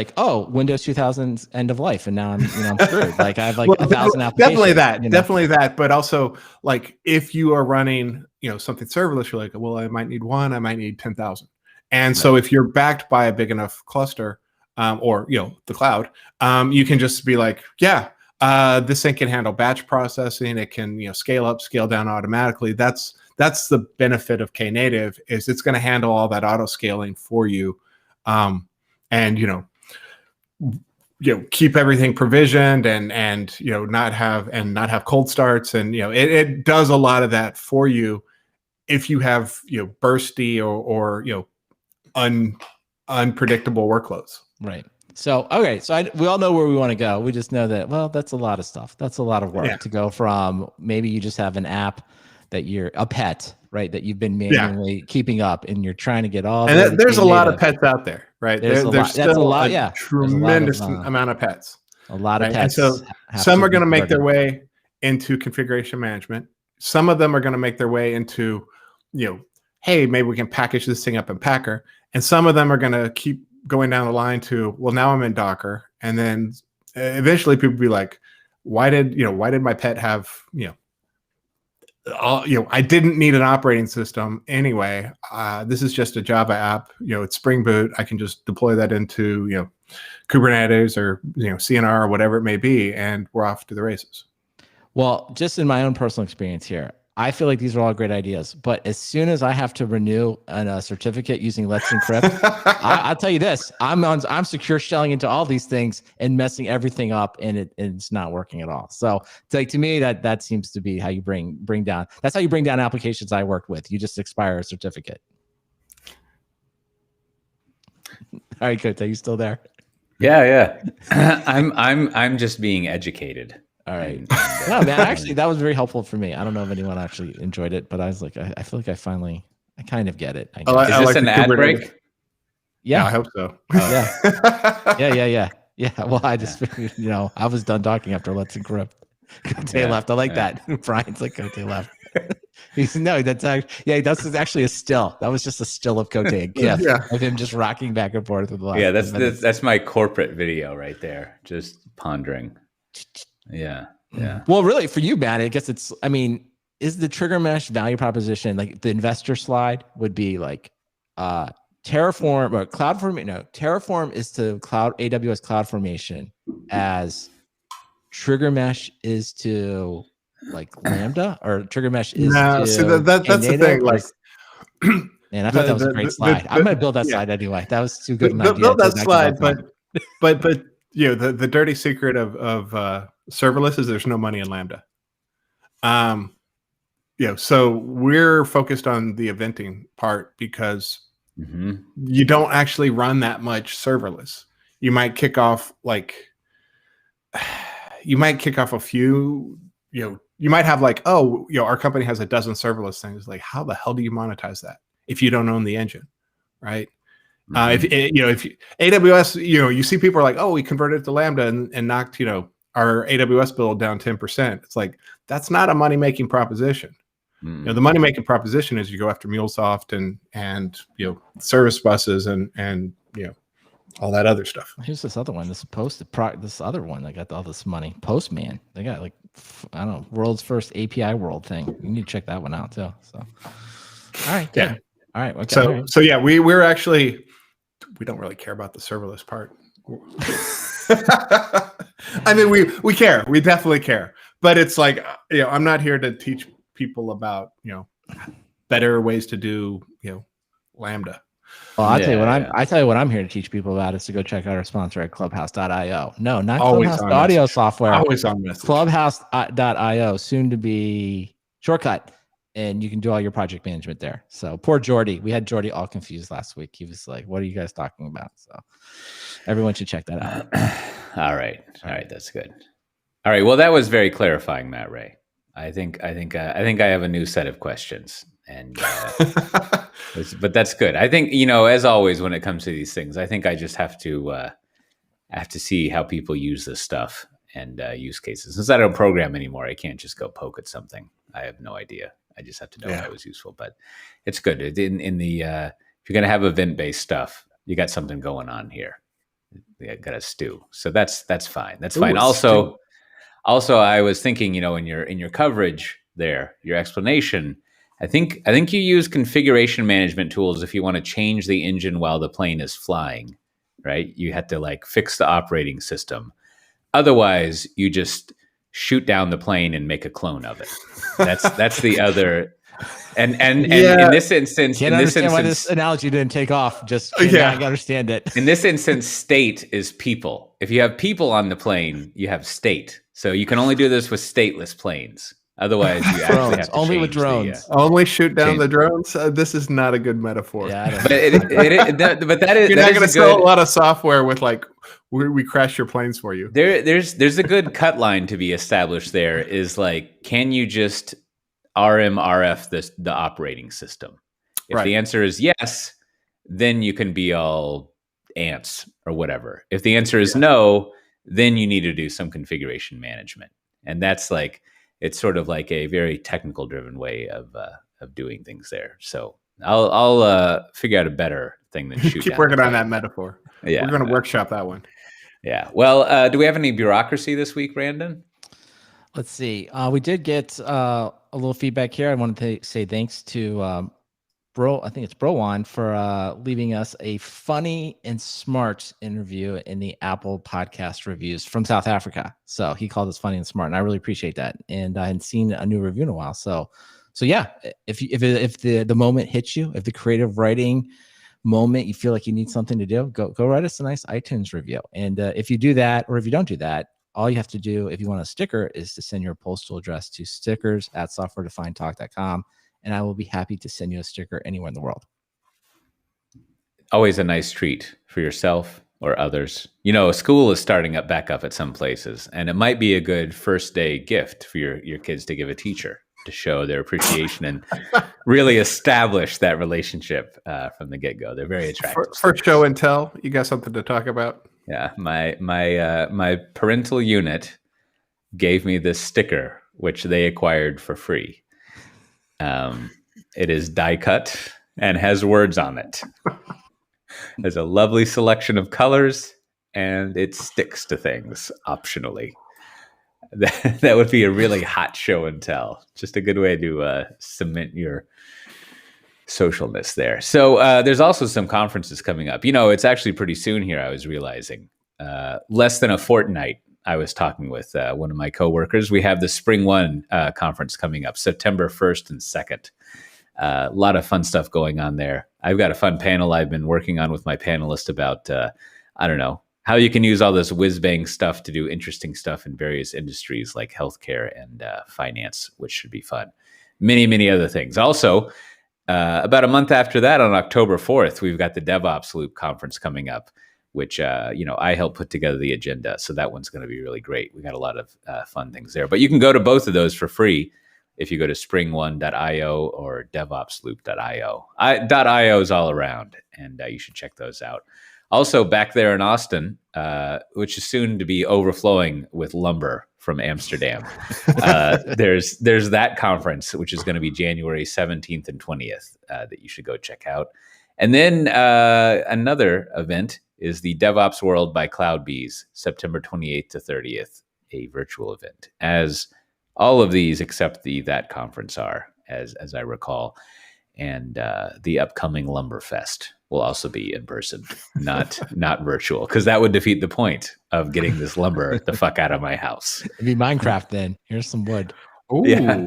Windows 2000's end of life, and now I'm screwed. Like I have 1,000 applications. Definitely that. But also, like if you are running something serverless, you're like, well, I might need 1, I might need 10,000. And so if you're backed by a big enough cluster, or the cloud, you can just be like, this thing can handle batch processing. It can scale up, scale down automatically. That's the benefit of Knative, is it's going to handle all that auto scaling for you, and keep everything provisioned and not have cold starts, and it does a lot of that for you if you have bursty or unpredictable workloads. Right. So, okay. So we all know where we want to go. We just know that, well, that's a lot of stuff. That's a lot of work to go from. Maybe you just have an app that you're a pet, right? That you've been manually keeping up, and you're trying to get all. And there's a lot of pets out there, right? There's still a tremendous amount of pets. A lot of pets. And so some are going to make their way into configuration management. Some of them are going to make their way into, hey, maybe we can package this thing up in Packer. And some of them are going to keep going down the line to, well, now I'm in Docker. And then eventually people be like, why did my pet have, I didn't need an operating system anyway. This is just a Java app, it's Spring Boot. I can just deploy that into, Kubernetes or, CNR or whatever it may be. And we're off to the races. Well, just in my own personal experience here, I feel like these are all great ideas, but as soon as I have to renew a certificate using Let's Encrypt, I'll tell you this: I'm secure shelling into all these things and messing everything up, and it's not working at all. So, to me, that seems to be how you bring down. That's how you bring down applications I worked with. You just expire a certificate. All right, Kote, are you still there? Yeah. I'm just being educated. All right. No, man, actually, that was very helpful for me. I don't know if anyone actually enjoyed it, but I was like, I feel like I kind of get it. Is this an ad break? Yeah. I hope so. Yeah. Well, I just figured, I was done talking after Let's Encrypt. Kote left. I like that. Brian's like, Kote left. That's actually a still. That was just a still of Kote, a GIF of him just rocking back and forth with the left. Yeah, that's my corporate video right there. Just pondering. Yeah. Well, really, for you, man, I guess is the trigger mesh value proposition, like the investor slide would be like Terraform or CloudFormation? No, Terraform is to AWS CloudFormation as trigger mesh is to like Lambda, or trigger mesh is to so that's the thing. Like, man, I thought that was a great slide. I'm gonna build that slide anyway. That was too good an idea. Build that slide, but the dirty secret of serverless is there's no money in Lambda. So we're focused on the eventing part because you don't actually run that much serverless. You might kick off a few, you might have our company has a dozen serverless things. Like, how the hell do you monetize that if you don't own the engine, right? If AWS, you see people are like, oh, we converted it to Lambda and knocked, our AWS bill down 10%. It's like, that's not a money-making proposition. The money-making proposition is you go after MuleSoft and service buses and all that other stuff. Here's this other one. This other one that got all this money. Postman. They got I don't know, world's first API world thing. You need to check that one out too. So, all right, good. Yeah. All right. Okay. So yeah, we're actually, we don't really care about the serverless part. I mean, we care. We definitely care. But it's like, I'm not here to teach people about, better ways to do, Lambda. Well, I tell you what I'm here to teach people about is to go check out our sponsor at Clubhouse.io. No, not Always Clubhouse audio software. Always on message. Clubhouse.io, soon to be Shortcut. And you can do all your project management there. So poor Jordy. We had Jordy all confused last week. He was like, what are you guys talking about? So everyone should check that out. All right. That's good. All right. Well, that was very clarifying, Matt Ray. I think I have a new set of questions, and but that's good. I think, as always, when it comes to these things, I think I just have to see how people use this stuff and use cases. Since I don't program anymore, I can't just go poke at something. I have no idea. I just have to know that was useful, but it's good. In the if you're going to have event-based stuff, you got something going on here. You got a stew. So that's fine. That's fine. Also, I was thinking, in your coverage there, your explanation, I think you use configuration management tools if you want to change the engine while the plane is flying, right? You have to fix the operating system. Otherwise, you just shoot down the plane and make a clone of it. That's the other. And in this instance, why this analogy didn't take off. Just I understand it. In this instance, state is people. If you have people on the plane, you have state. So you can only do this with stateless planes. Otherwise, you actually have to only with drones. Only shoot down the drones. This is not a good metaphor. Yeah, but that is. You're not going to sell a lot of software with we crash your planes for you. There's a good cut line to be established. There is can you just RF the operating system? If the answer is yes, then you can be all ants or whatever. If the answer is no, then you need to do some configuration management, and that's it's sort of like a very technical driven way of doing things there. So I'll figure out a better thing than shoot. Keep working on that metaphor. Yeah, we're going to workshop that one. Yeah. Well, do we have any bureaucracy this week, Brandon? Let's see. We did get a little feedback here. I wanted to say thanks to I think it's Browan, for leaving us a funny and smart interview in the Apple podcast reviews from South Africa. So he called us funny and smart, and I really appreciate that. And I hadn't seen a new review in a while. So yeah, if the moment hits you, if the creative writing moment, you feel like you need something to do, go write us a nice iTunes review. And if you do that, or if you don't do that, all you have to do if you want a sticker is to send your postal address to stickers@softwaredefinedtalk.com. And I will be happy to send you a sticker anywhere in the world. Always a nice treat for yourself or others. School is starting back up at some places, and it might be a good first day gift for your kids to give a teacher to show their appreciation and really establish that relationship from the get-go. They're very attractive. For show and tell, you got something to talk about? Yeah, my parental unit gave me this sticker, which they acquired for free. It is die cut and has words on it. There's a lovely selection of colors, and it sticks to things optionally. That would be a really hot show and tell. Just a good way to cement your socialness there. So there's also some conferences coming up. It's actually pretty soon here, I was realizing. Less than a fortnight. I was talking with one of my coworkers. We have the Spring One conference coming up, September 1st and 2nd. A lot of fun stuff going on there. I've got a fun panel I've been working on with my panelist about, how you can use all this whiz-bang stuff to do interesting stuff in various industries like healthcare and finance, which should be fun. Many, many other things. Also, about a month after that, on October 4th, we've got the DevOps Loop conference coming up, which, I helped put together the agenda. So that one's going to be really great. We got a lot of fun things there. But you can go to both of those for free if you go to spring1.io or devopsloop.io. .io is all around, and you should check those out. Also, back there in Austin, which is soon to be overflowing with lumber from Amsterdam, there's that conference, which is going to be January 17th and 20th, that you should go check out. And then another event is the DevOps World by CloudBees, September 28th to 30th, a virtual event, as all of these except that conference are, as I recall. And the upcoming Lumberfest will also be in person, not virtual, because that would defeat the point of getting this lumber the fuck out of my house. It'd be Minecraft then. Here's some wood. Ooh. Yeah,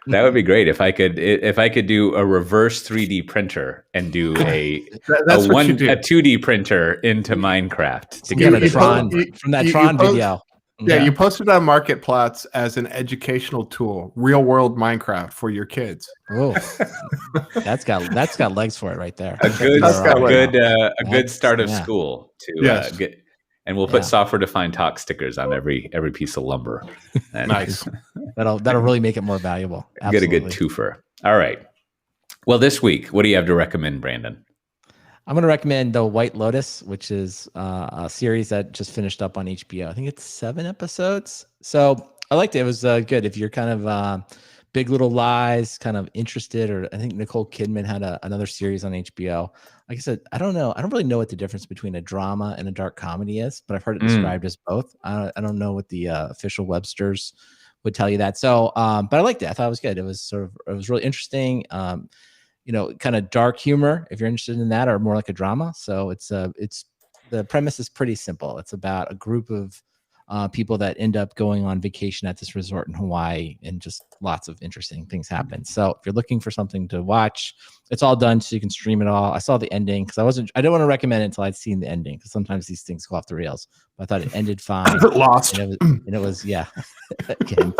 that would be great if I could do a reverse 3D printer and do a 2D printer into Minecraft to get Tron from that Tron video. Yeah, you posted on Marketplace as an educational tool, real world Minecraft for your kids. Oh, that's got legs for it right there. A good start of school to get, and we'll put software defined talk stickers on every piece of lumber. And nice. That'll really make it more valuable. Absolutely. Get a good twofer. All right. Well, this week, what do you have to recommend, Brandon? I'm going to recommend The White Lotus, which is a series that just finished up on HBO. I think it's 7 episodes. So I liked it. It was good. If you're kind of Big Little Lies, kind of interested, or I think Nicole Kidman had another series on HBO. Like I said, I don't know. I don't really know what the difference between a drama and a dark comedy is, but I've heard it described as both. I don't know what the official Webster's would tell you that. So, but I liked it. I thought it was good. It was really interesting. Kind of dark humor if you're interested in that, or more like a drama. So it's the premise is pretty simple. It's about a group of people that end up going on vacation at this resort in Hawaii, and just lots of interesting things happen. So if you're looking for something to watch, it's all done so you can stream it all. I saw the ending because I didn't want to recommend it until I'd seen the ending, because sometimes these things go off the rails. But I thought it ended fine. Lost. And it was again,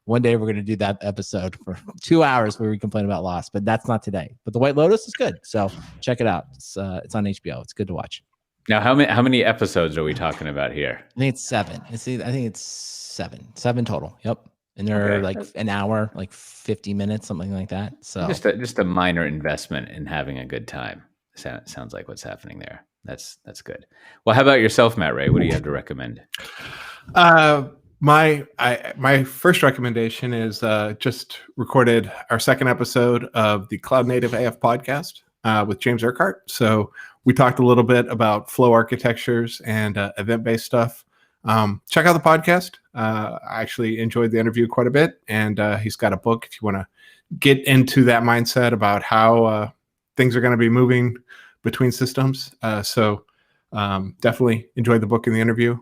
one day we're going to do that episode for 2 hours where we complain about Lost, but that's not today. But The White Lotus is good, so check it out. It's on HBO. It's good to watch. Now, how many episodes are we talking about here? I think it's 7. I think it's 7 total. Yep, and they're like an hour, like 50 minutes, something like that. So just a minor investment in having a good time. Sounds like what's happening there. That's good. Well, how about yourself, Matt Ray? What do you have to recommend? My first recommendation is just recorded our second episode of the Cloud Native AF podcast with James Urquhart. So we talked a little bit about flow architectures and event-based stuff. Check out the podcast. I actually enjoyed the interview quite a bit, and he's got a book if you want to get into that mindset about how things are going to be moving between systems. So definitely enjoyed the book and the interview.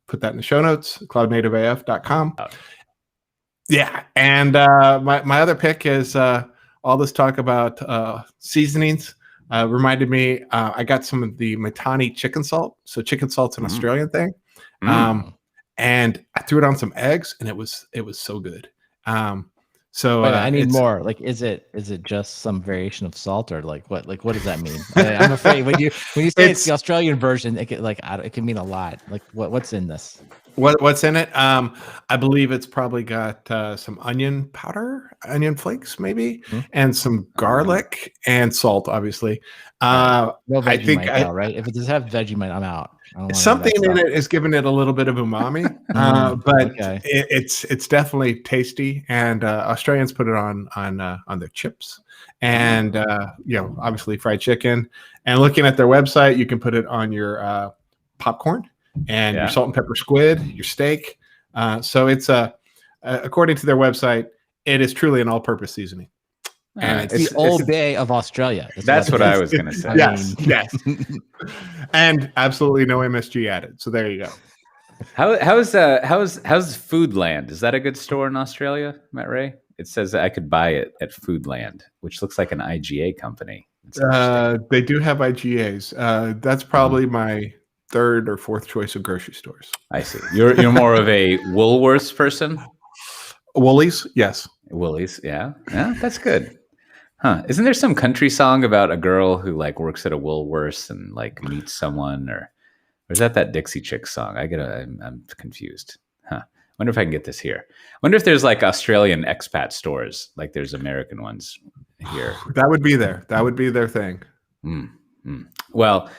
Put that in the show notes, cloudnativeaf.com. Yeah, and my other pick is all this talk about seasonings. Reminded me, I got some of the Matani chicken salt. So chicken salt's an Australian thing. And I threw it on some eggs, and it was so good. So I need more. Like, is it just some variation of salt, or like what does that mean? I'm afraid when you say it's the Australian version, it can mean a lot. Like what's in this? What's in it? I believe it's probably got some onion powder, onion flakes maybe, and some garlic and salt, obviously. No Vegemite, right? If it does have Vegemite, I'm out. Something in it is giving it a little bit of umami, but it's definitely tasty. And Australians put it on their chips, and obviously fried chicken. And looking at their website, you can put it on your popcorn and your salt and pepper squid, your steak. So it's according to their website, it is truly an all-purpose seasoning. And it's the Old Bay of Australia. That's what I was going to say. Yes. And absolutely no MSG added. So there you go. How's Foodland? Is that a good store in Australia, Matt Ray? It says that I could buy it at Foodland, which looks like an IGA company. They do have IGAs. That's probably my third or fourth choice of grocery stores. I see. You're more of a Woolworths person? Woolies, yes. Woolies, yeah, that's good. Huh? Isn't there some country song about a girl who like works at a Woolworths and like meets someone, or is that Dixie Chicks song? I'm confused. Huh. Wonder if I can get this here. Wonder if there's like Australian expat stores, like there's American ones here. That would be there. That would be their thing. Well,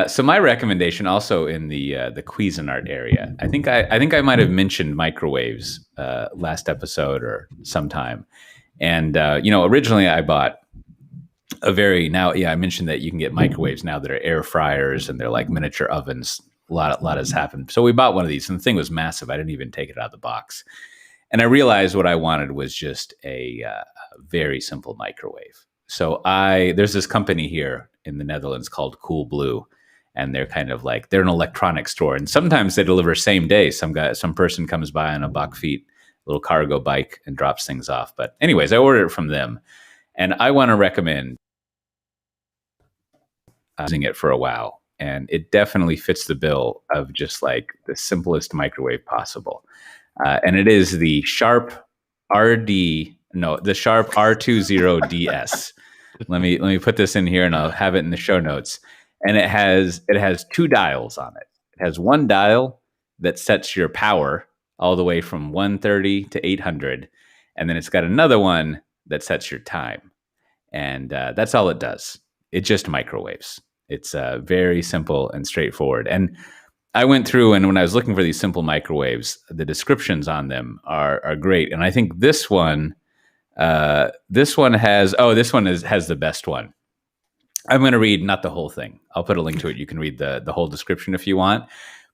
so my recommendation also in the Cuisinart area. I think I might have mentioned microwaves last episode or sometime. And originally I bought I mentioned that you can get microwaves now that are air fryers and they're like miniature ovens. A lot has happened. So we bought one of these, and the thing was massive. I didn't even take it out of the box. And I realized what I wanted was just a very simple microwave. So there's this company here in the Netherlands called Coolblue, and they're kind of like, they're an electronics store. And sometimes they deliver same day. Some person comes by on a Bakfiets little cargo bike and drops things off. But anyways, I ordered it from them. And I want to recommend using it for a while. And it definitely fits the bill of just like the simplest microwave possible. And it is the Sharp Sharp R20DS. Let me put this in here and I'll have it in the show notes. And it has 2 dials on it. It has one dial that sets your power all the way from 130 to 800. And then it's got another one that sets your time. And that's all it does. It just microwaves. It's very simple and straightforward. And I went through, and when I was looking for these simple microwaves, the descriptions on them are great. And I think this one has the best one. I'm going to read not the whole thing. I'll put a link to it. You can read the whole description if you want.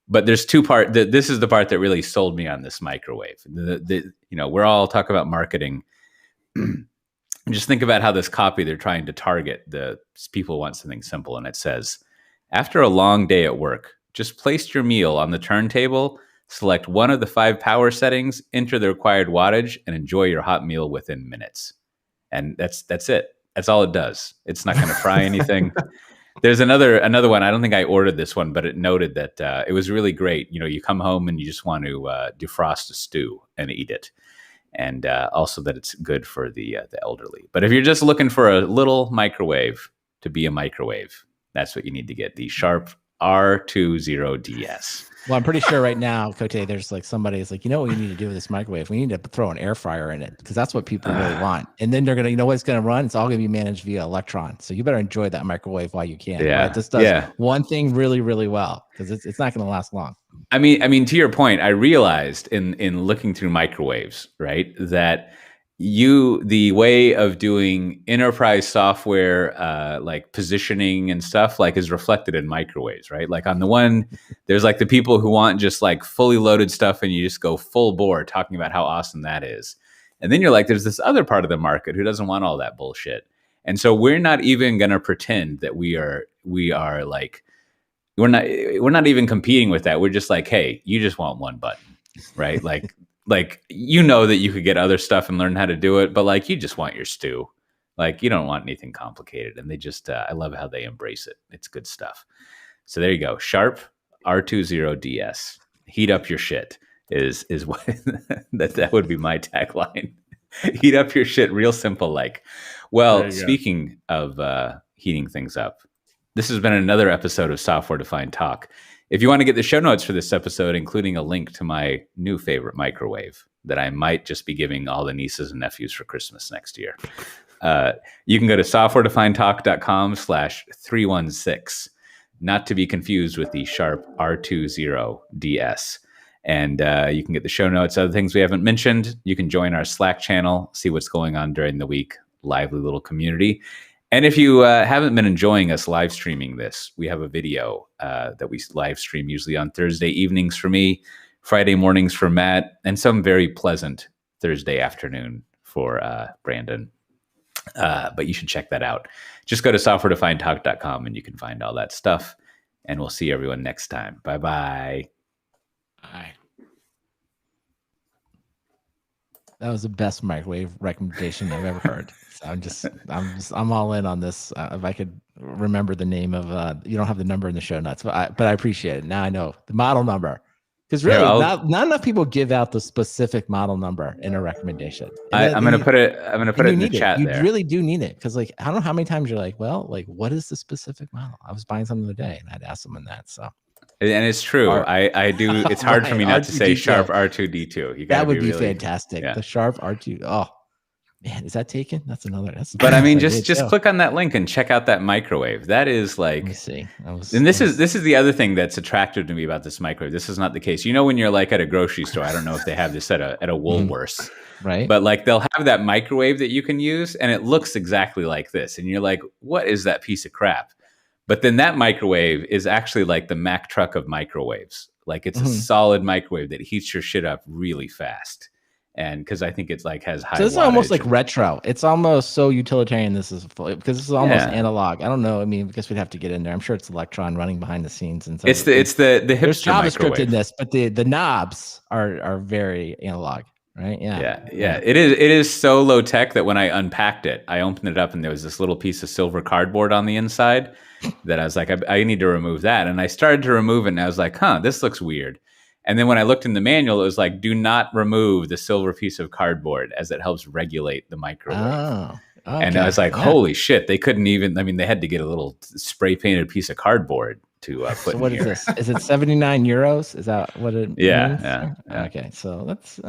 But there's 2 parts. This is the part that really sold me on this microwave. We're all talking about marketing. Just think about how this copy, they're trying to target the people who want something simple. And it says, after a long day at work, just place your meal on the turntable, select one of the 5 power settings, enter the required wattage, and enjoy your hot meal within minutes. And that's it. That's all it does. It's not going to fry anything. There's another one. I don't think I ordered this one, but it noted that it was really great. You come home and you just want to defrost a stew and eat it. And also that it's good for the elderly. But if you're just looking for a little microwave to be a microwave, that's what you need to get, the Sharp R20DS. Well, I'm pretty sure right now, Cote, there's like somebody's like, what we need to do with this microwave? We need to throw an air fryer in it because that's what people really want. And then they're going to, what it's going to run? It's all going to be managed via Electron. So you better enjoy that microwave while you can. Yeah. Right? This does one thing really, really well because it's not going to last long. I mean, to your point, I realized in looking through microwaves, right, that the way of doing enterprise software, like positioning and stuff, like is reflected in microwaves, right? Like on the one, there's like the people who want just like fully loaded stuff and you just go full bore talking about how awesome that is. And then you're like, there's this other part of the market who doesn't want all that bullshit. And so we're not even going to pretend that we are like, we're not even competing with that. We're just like, hey, you just want one button, right? Like that you could get other stuff and learn how to do it, but like you just want your stew. Like you don't want anything complicated. And they just, I love how they embrace it. It's good stuff. So there you go. Sharp R20DS. Heat up your shit is what that would be my tagline. Heat up your shit real simple. Like, well, speaking of heating things up, this has been another episode of Software Defined Talk. If you want to get the show notes for this episode, including a link to my new favorite microwave that I might just be giving all the nieces and nephews for Christmas next year, you can go to softwaredefinedtalk.com/316, not to be confused with the Sharp R20DS. And you can get the show notes, other things we haven't mentioned. You can join our Slack channel, see what's going on during the week. Lively little community. And if you haven't been enjoying us live streaming this, we have a video that we live stream usually on Thursday evenings for me, Friday mornings for Matt, and some very pleasant Thursday afternoon for Brandon. But you should check that out. Just go to softwaredefinedtalk.com and you can find all that stuff. And we'll see everyone next time. Bye-bye. Bye. That was the best microwave recommendation I've ever heard. So I'm all in on this. If I could remember the name of, you don't have the number in the show notes, but I appreciate it. Now I know the model number, because really not enough people give out the specific model number in a recommendation. I'm going to put it in the chat there. You really do need it. Cause like, I don't know how many times you're like, well, like what is the specific model? I was buying something the other day and I'd ask someone that. So And it's true. I do. It's hard for me not to say sharp R2D2. You that would be really fantastic. Yeah. The sharp R2. Oh man, is that taken? That's another. But I mean, just click on that link and check out that microwave. That is like. Let me see. And this is the other thing that's attractive to me about this microwave. This is not the case. You know, when you're like at a grocery store, I don't know if they have this at a Woolworths, right? But like they'll have that microwave that you can use, and it looks exactly like this, and you're like, what is that piece of crap? But then that microwave is actually like the Mack truck of microwaves. Like it's a solid microwave that heats your shit up really fast. And because I think it's like has high. So this is almost like retro. It's almost so utilitarian. This is because this is almost analog. I don't know. I mean, because we'd have to get in there. I'm sure it's Electron running behind the scenes and stuff. It's the hipster There's JavaScript microwave in this, but the knobs are very analog, right? Yeah. It is so low tech that when I unpacked it, I opened it up and there was this little piece of silver cardboard on the inside that I was like, I need to remove that. And I started to remove it, and I was like, this looks weird. And then when I looked in the manual, it was like, do not remove the silver piece of cardboard as it helps regulate the microwave. Oh, okay. And I was like, holy shit, they couldn't even, I mean, they had to get a little spray painted piece of cardboard to put so what in is this? Is it 79 euros? Is that what it means? Yeah. Okay, so that's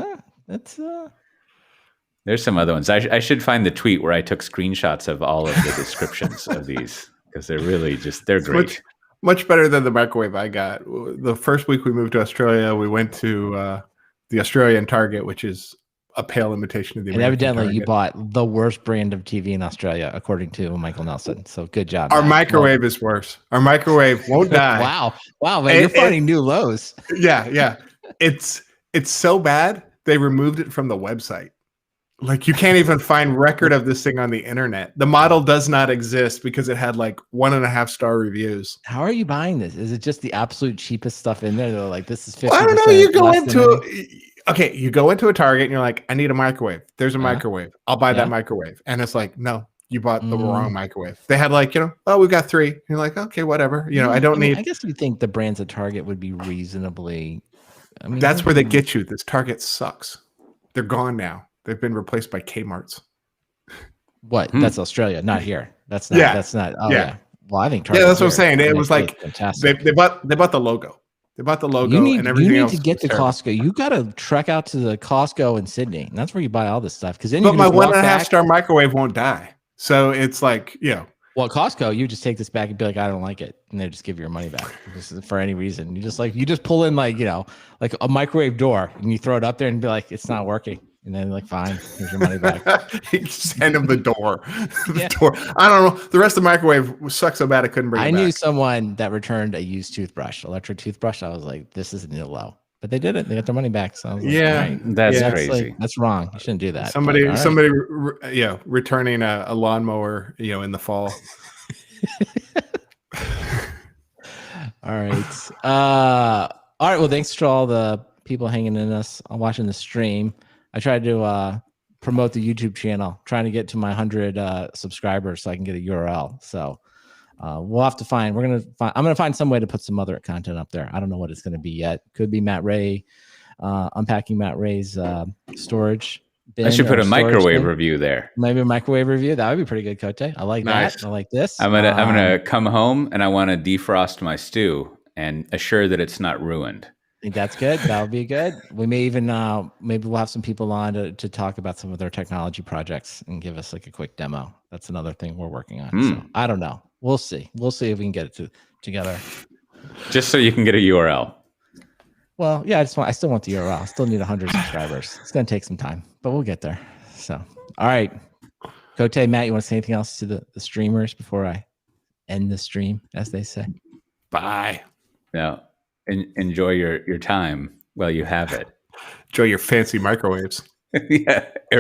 There's some other ones. I should find the tweet where I took screenshots of all of the descriptions of these, because they're really they're great. Much better than the microwave I got. The first week we moved to Australia, we went to the Australian Target, which is a pale imitation of the American evidently Target. You bought the worst brand of TV in Australia, according to Michael Nelson. So good job. Our microwave is worse. Our microwave won't die. Wow, man, you're finding new lows. Yeah. It's so bad they removed it from the website. Like you can't even find record of this thing on the internet. The model does not exist because it had like 1.5-star reviews. How are you buying this? Is it just the absolute cheapest stuff in there? They're like, this is 50%. I don't know. You go into a Target and you're like, I need a microwave. There's a microwave. I'll buy that microwave. And it's like, no, you bought the wrong microwave. They had like, we've got 3. And you're like, okay, whatever. I don't need. I guess you think the brands at Target would be reasonably. I mean, that's where they get you. This Target sucks. They're gone now. They've been replaced by Kmart's. What? That's Australia, not here. That's not. Yeah. That's not. Oh yeah. Well, I think. Target that's what I'm saying. It was like they bought the logo. They bought the logo and everything else. You need to get to Costco. You got to trek out to the Costco in Sydney. And that's where you buy all this stuff. Because then, but my 1.5-star microwave won't die. So it's like, Well, Costco, you just take this back and be like, I don't like it, and they just give you your money back for any reason. You just pull in like a microwave door, and you throw it up there and be like, it's not working. And then like, fine, here's your money back. You send them the door. Door. I don't know. The rest of the microwave sucks so bad I couldn't bring it back. I knew someone that returned a used toothbrush, electric toothbrush. I was like, this is a new low. But they did it. They got their money back. So I was like, that's crazy. That's wrong. You shouldn't do that. Somebody, returning a lawnmower, in the fall. All right. All right. Well, thanks to all the people hanging in us, watching the stream. I tried to promote the YouTube channel, trying to get to my 100 subscribers so I can get a URL. So we'll have to find. I'm gonna find some way to put some other content up there. I don't know what it's gonna be yet. Could be Matt Ray, unpacking Matt Ray's storage bin. I should put a microwave review there. Maybe a microwave review. That would be pretty good, Cote. I like that. I like this. I'm gonna come home and I want to defrost my stew and assure that it's not ruined. I think that's good. That would be good. We may even maybe we'll have some people on to talk about some of their technology projects and give us like a quick demo. That's another thing we're working on. So I don't know. We'll see. We'll see if we can get it together. Just so you can get a URL. Well, yeah, I still want the URL. I still need 100 subscribers. It's going to take some time, but we'll get there. So, all right. Cote, Matt, you want to say anything else to the streamers before I end the stream, as they say? Bye. Yeah. Enjoy your time while you have it. Enjoy your fancy microwaves. Yeah.